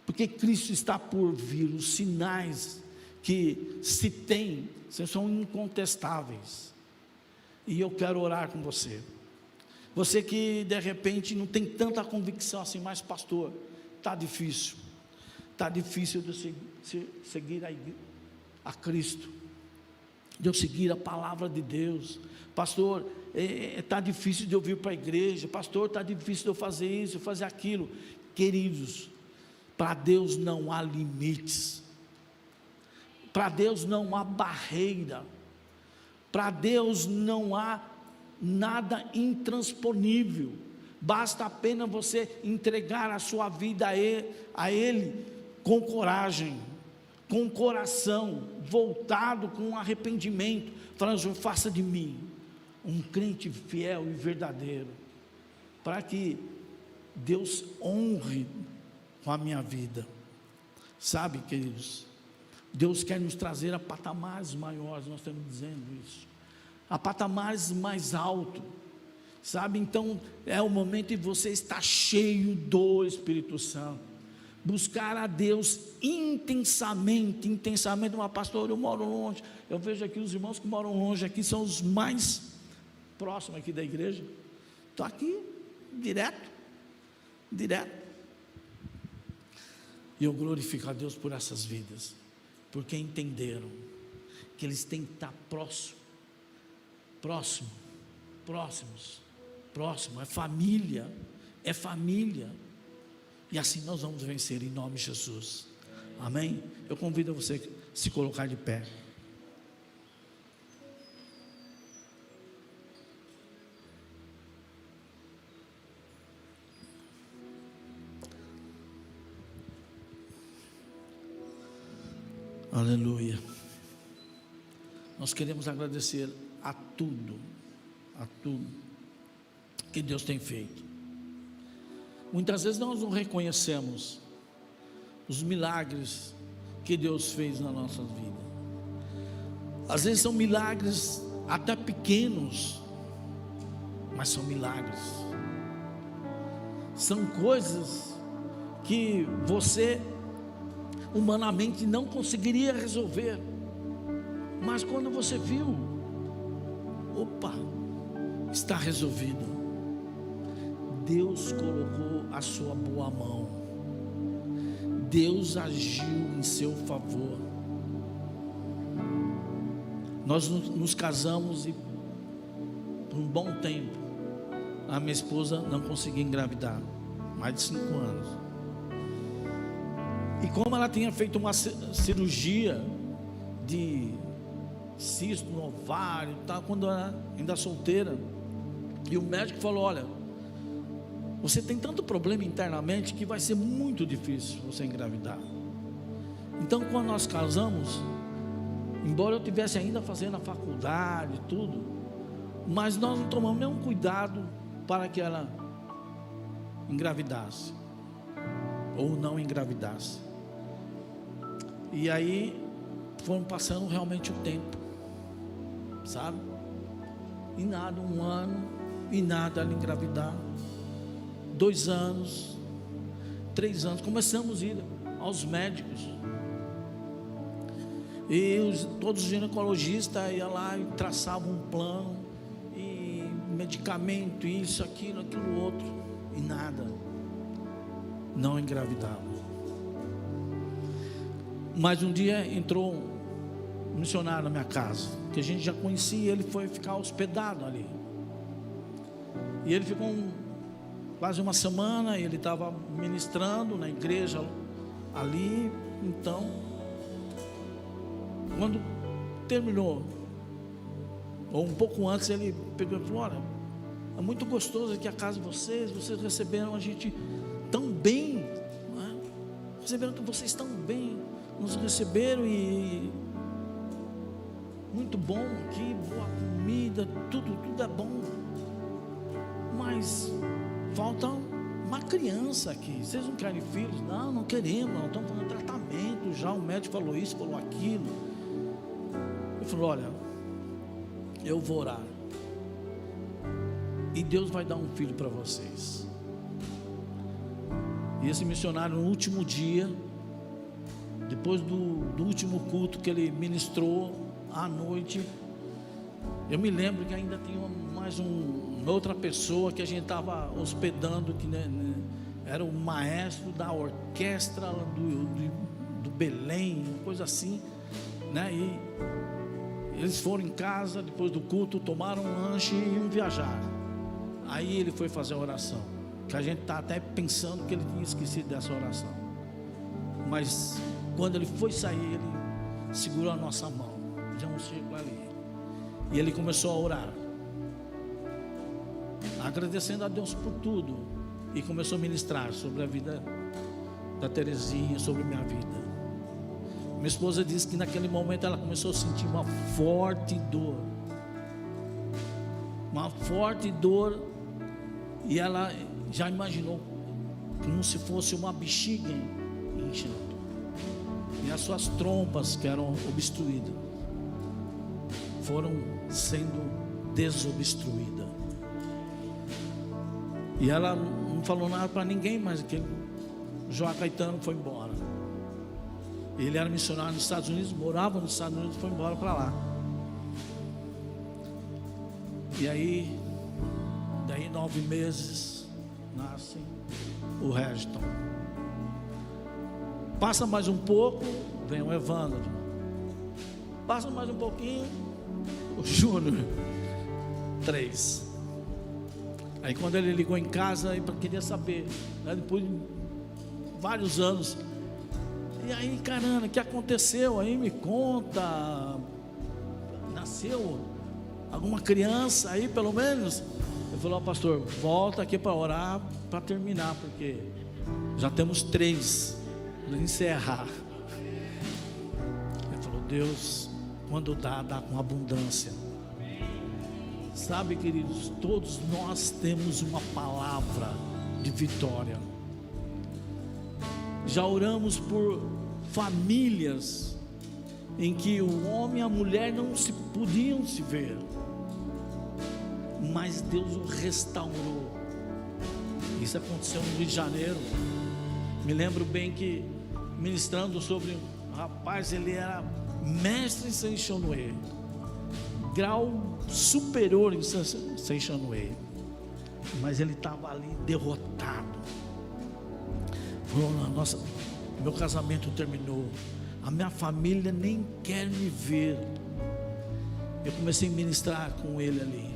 porque Cristo está por vir. Os sinais que se tem são incontestáveis, e eu quero orar com você. Você que de repente não tem tanta convicção assim: mas pastor, está difícil de eu seguir a Cristo, de eu seguir a palavra de Deus. Pastor, está difícil de eu vir para a igreja. Pastor, está difícil de eu fazer isso, fazer aquilo. Queridos, para Deus não há limites, para Deus não há barreira, para Deus não há nada intransponível. Basta apenas você entregar a sua vida a Ele com coragem, com coração voltado, com arrependimento, falando: faça de mim um crente fiel e verdadeiro, para que Deus honre com a minha vida. Sabe, queridos, Deus quer nos trazer a patamares maiores, nós estamos dizendo isso, a patamares mais altos, sabe? Então é o momento de você estar cheio do Espírito Santo, buscar a Deus intensamente. Mas pastor, eu moro longe. Eu vejo aqui os irmãos que moram longe aqui são os mais próximos aqui da igreja. Estou aqui direto, e eu glorifico a Deus por essas vidas, porque entenderam que eles têm que estar próximos, é família, e assim nós vamos vencer em nome de Jesus, amém? Eu convido você a se colocar de pé. Aleluia. Nós queremos agradecer a tudo que Deus tem feito. Muitas vezes nós não reconhecemos os milagres que Deus fez na nossa vida. Às vezes são milagres até pequenos, mas são milagres. São coisas que você humanamente não conseguiria resolver, mas quando você viu, opa, está resolvido. Deus colocou a sua boa mão, Deus agiu em seu favor. Nós nos casamos e por um bom tempo a minha esposa não conseguia engravidar, mais de 5 anos. E como ela tinha feito uma cirurgia de cisto no ovário, tá, quando era ainda solteira, e o médico falou: olha, você tem tanto problema internamente que vai ser muito difícil você engravidar. Então, quando nós casamos, embora eu tivesse ainda fazendo a faculdade e tudo, mas nós não tomamos nenhum cuidado para que ela engravidasse ou não engravidasse. E aí foram passando realmente o tempo, sabe? E nada, 1 ano, e nada ela engravidar. 2 anos, 3 anos, começamos a ir aos médicos. E todos os ginecologistas iam lá e traçavam um plano, e medicamento, isso, aquilo, outro, e nada, não engravidava. Mas um dia entrou um missionário na minha casa, que a gente já conhecia, ele foi ficar hospedado ali. E ele ficou quase uma semana, ele estava ministrando na igreja ali. Então, quando terminou, ou um pouco antes, ele pegou e falou: olha, é muito gostoso aqui a casa de vocês receberam a gente tão bem, né? Receberam que vocês tão bem, nos receberam, e muito bom aqui, boa comida, tudo é bom, mas falta uma criança aqui. Vocês não querem filhos? Não queremos, não estamos fazendo tratamento já, o médico falou isso, falou aquilo. Ele falou: olha, eu vou orar e Deus vai dar um filho para vocês. E esse missionário, no último dia, depois do último culto que ele ministrou à noite, eu me lembro que ainda tinha mais outra pessoa que a gente estava hospedando, que era o maestro da orquestra do Belém, uma coisa assim, né? E eles foram em casa depois do culto, tomaram um lanche e iam viajar. Aí ele foi fazer a oração, que a gente está até pensando que ele tinha esquecido dessa oração, mas quando ele foi sair, ele segurou a nossa mão, já um círculo ali, e ele começou a orar, agradecendo a Deus por tudo, e começou a ministrar sobre a vida da Terezinha, sobre a minha vida. Minha esposa disse que naquele momento ela começou a sentir uma forte dor, e ela já imaginou como se fosse uma bexiga inchando, e as suas trompas, que eram obstruídas, foram sendo desobstruídas. E ela não falou nada para ninguém, mas aquele João Caetano foi embora. Ele era missionário nos Estados Unidos, morava nos Estados Unidos, foi embora para lá. E aí, daí 9 meses, nasce o Regiton. Passa mais um pouco, vem o Evandro. Passa mais um pouquinho, o Júnior. 3. Aí quando ele ligou em casa, ele queria saber, né, depois de vários anos, e aí, caramba, o que aconteceu? Aí me conta, nasceu alguma criança aí pelo menos? Ele falou: pastor, volta aqui para orar, para terminar, porque já temos 3 para encerrar. Ele falou: Deus, quando dá com abundância. Sabe, queridos, todos nós temos uma palavra de vitória. Já oramos por famílias em que o homem e a mulher não podiam se ver, mas Deus o restaurou. Isso aconteceu no Rio de Janeiro. Me lembro bem que, ministrando sobre um rapaz, ele era mestre em Saint-Chanoé, grau superior em Saint-Chanoé, mas ele estava ali derrotado. Falou: nossa, meu casamento terminou, a minha família nem quer me ver. Eu comecei a ministrar com ele ali.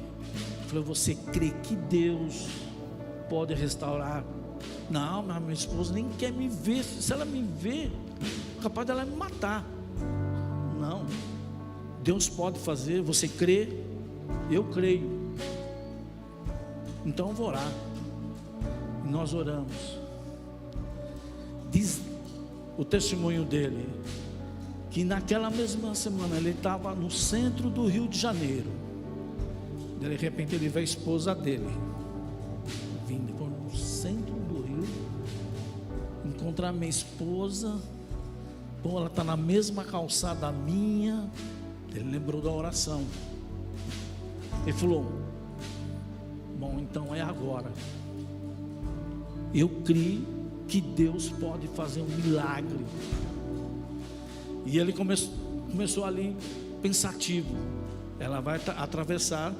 Eu falei: você crê que Deus pode restaurar? Não, minha esposa nem quer me ver. Se ela me ver, capaz dela me matar. Não, Deus pode fazer. Você crê? Eu creio. Então eu vou orar. E nós oramos. Diz o testemunho dele que naquela mesma semana ele estava no centro do Rio de Janeiro. De repente ele vê a esposa dele vindo no centro do Rio, encontrar minha esposa. Pô, ela está na mesma calçada minha. Ele lembrou da oração. Ele falou: bom, então é agora. Eu creio que Deus pode fazer um milagre. E ele começou ali pensativo. Ela vai atravessar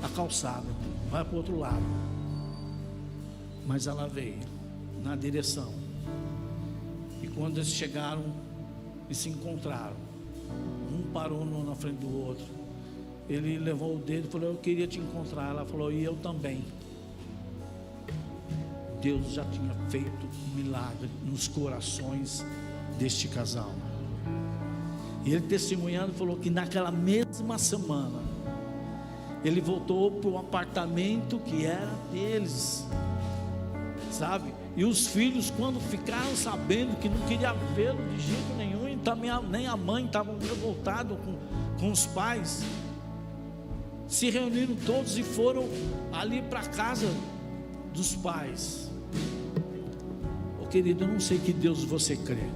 a calçada, vai para o outro lado. Mas ela veio na direção. E quando eles chegaram e se encontraram, um parou na frente do outro. Ele levou o dedo e falou: eu queria te encontrar. Ela falou: e eu também. Deus já tinha feito um milagre nos corações deste casal. E ele testemunhando falou que naquela mesma semana ele voltou para o apartamento que era deles, sabe? E os filhos, quando ficaram sabendo que não queria vê-lo de jeito nenhum, e também nem a mãe estava revoltada com os pais, se reuniram todos e foram ali para a casa dos pais. Oh, querido, eu não sei que Deus você crê,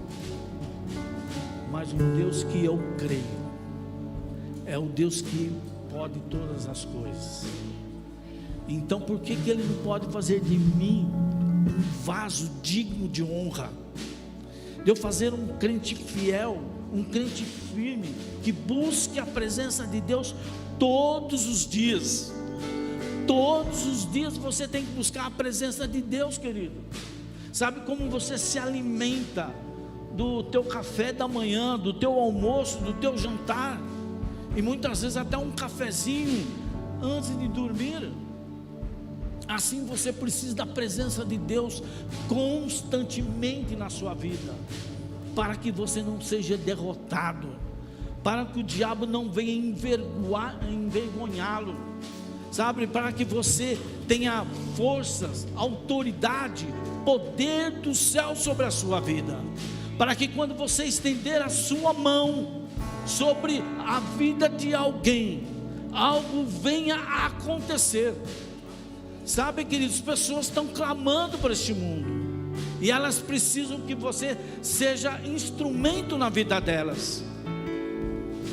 mas o Deus que eu creio é o Deus que pode todas as coisas. Então por que Ele não pode fazer de mim um vaso digno de honra, de eu fazer um crente fiel, um crente firme, que busque a presença de Deus todos os dias? Todos os dias você tem que buscar a presença de Deus, querido. Sabe como você se alimenta do teu café da manhã, do teu almoço, do teu jantar, e muitas vezes até um cafezinho antes de dormir? Assim você precisa da presença de Deus constantemente na sua vida, para que você não seja derrotado, para que o diabo não venha envergonhá-lo, sabe, para que você tenha forças, autoridade, poder do céu sobre a sua vida, para que quando você estender a sua mão sobre a vida de alguém, algo venha a acontecer. Sabe, queridos, pessoas estão clamando por este mundo, e elas precisam que você seja instrumento na vida delas.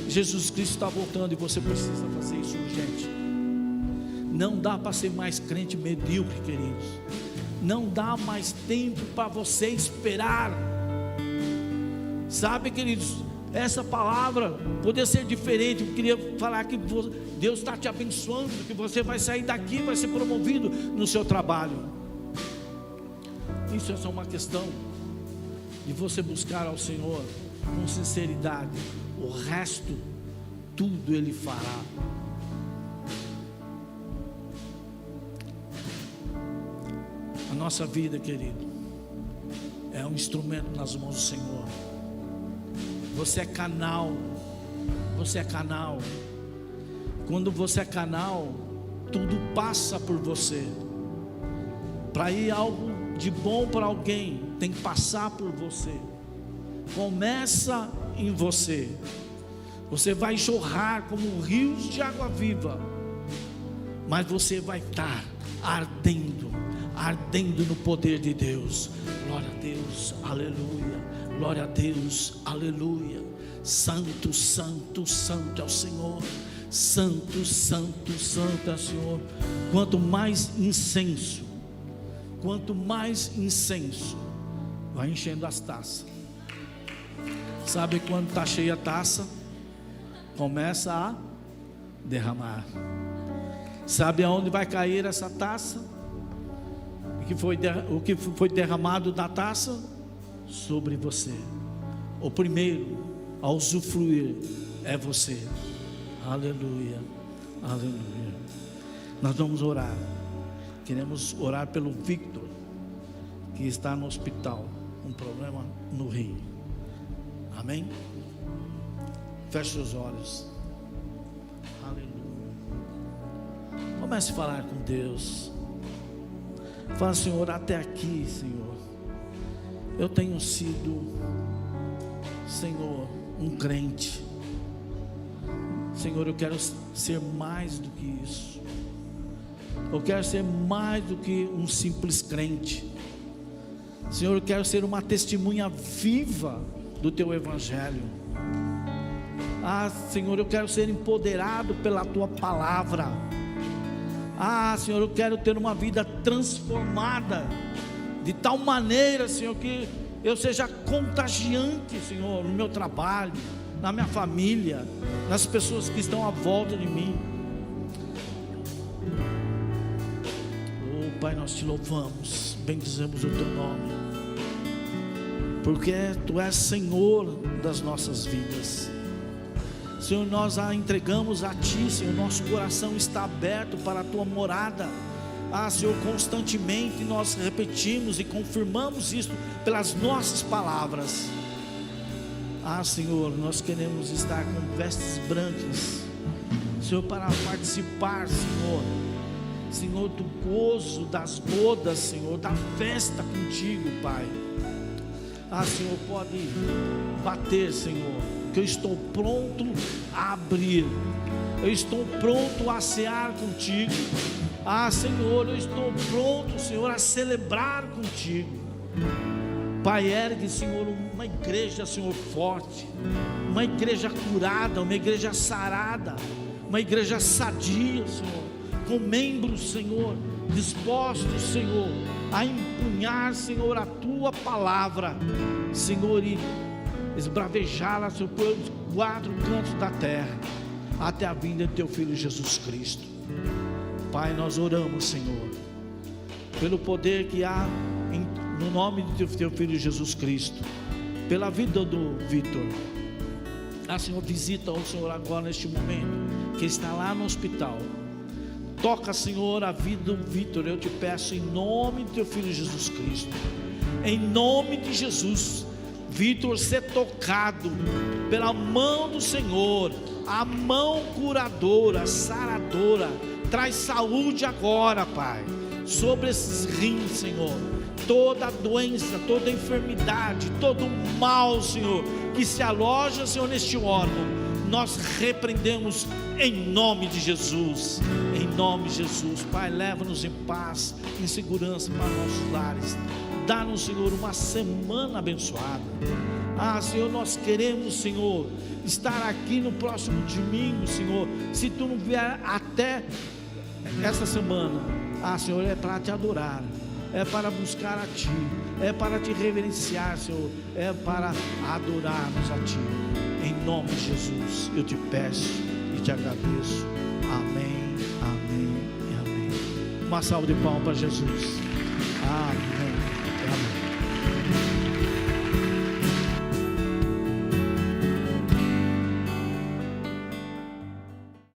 Jesus Cristo está voltando e você precisa fazer isso urgente. Não dá para ser mais crente medíocre, queridos. Não dá mais tempo para você esperar. Sabe, queridos, essa palavra poderia ser diferente. Eu queria falar que Deus está te abençoando, que você vai sair daqui, vai ser promovido no seu trabalho. Isso é só uma questão de você buscar ao Senhor com sinceridade. O resto, tudo Ele fará. A nossa vida, querido, é um instrumento nas mãos do Senhor. Você é canal. Você é canal. Quando você é canal, tudo passa por você. Para ir algo de bom para alguém, tem que passar por você. Começa em você. Você vai jorrar como rios de água viva, mas você vai estar ardendo no poder de Deus. Glória a Deus, aleluia. Glória a Deus, aleluia. Santo, santo, santo é o Senhor. Santo, santo, santo é o Senhor. Quanto mais incenso, vai enchendo as taças. Sabe quando está cheia a taça? Começa a derramar. Sabe aonde vai cair essa taça? o que foi derramado da taça sobre você. O primeiro a usufruir é você. Aleluia, aleluia. Nós vamos orar. Queremos orar pelo Victor, que está no hospital, um problema no rim. Amém? Feche os olhos. Aleluia. Comece a falar com Deus. Fala: Senhor, até aqui, Senhor, eu tenho sido, Senhor, um crente. Senhor, eu quero ser mais do que isso. Eu quero ser mais do que um simples crente. Senhor, eu quero ser uma testemunha viva do Teu Evangelho. Senhor, eu quero ser empoderado pela Tua Palavra. Senhor, eu quero ter uma vida transformada, de tal maneira, Senhor, que eu seja contagiante, Senhor, no meu trabalho, na minha família, nas pessoas que estão à volta de mim. Pai, nós Te louvamos, bendizemos o Teu nome, porque Tu és Senhor das nossas vidas. Senhor, nós a entregamos a Ti, Senhor, nosso coração está aberto para a Tua morada. Senhor, constantemente nós repetimos e confirmamos isso pelas nossas palavras. Senhor, nós queremos estar com vestes brancas, Senhor, para participar, Senhor, do gozo das bodas, Senhor, da festa contigo, Pai. Senhor, pode bater, Senhor, que eu estou pronto a abrir, eu estou pronto a cear contigo. Senhor, eu estou pronto, Senhor, a celebrar contigo. Pai, ergue, Senhor, uma igreja, Senhor, forte, uma igreja curada, uma igreja sarada, uma igreja sadia, Senhor, com membros, Senhor, dispostos, Senhor, a empunhar, Senhor, a Tua palavra, Senhor, e esbravejá-la, Senhor, pelos 4 cantos da terra, até a vinda de Teu Filho Jesus Cristo. Pai, nós oramos, Senhor, pelo poder que há no nome de Teu Filho Jesus Cristo, pela vida do Victor. Senhor, visita o Senhor agora neste momento, que está lá no hospital. Toca, Senhor, a vida do Victor, eu Te peço, em nome de Teu Filho Jesus Cristo, em nome de Jesus. Victor, ser tocado pela mão do Senhor, a mão curadora, saradora. Traz saúde agora, Pai, sobre esses rins, Senhor. Toda doença, toda enfermidade, todo mal, Senhor, que se aloja, Senhor, neste órgão, nós repreendemos em nome de Jesus. Em nome de Jesus, Pai, leva-nos em paz, em segurança para nossos lares. Dá-nos, Senhor, uma semana abençoada. Senhor, nós queremos, Senhor, estar aqui no próximo domingo, Senhor. Se Tu não vier até essa semana, Senhor, é para Te adorar, é para buscar a Ti, é para Te reverenciar, Senhor, é para adorarmos a Ti. Em nome de Jesus, eu Te peço e Te agradeço. Amém, amém e amém. Uma salva de palmas para Jesus. Amém.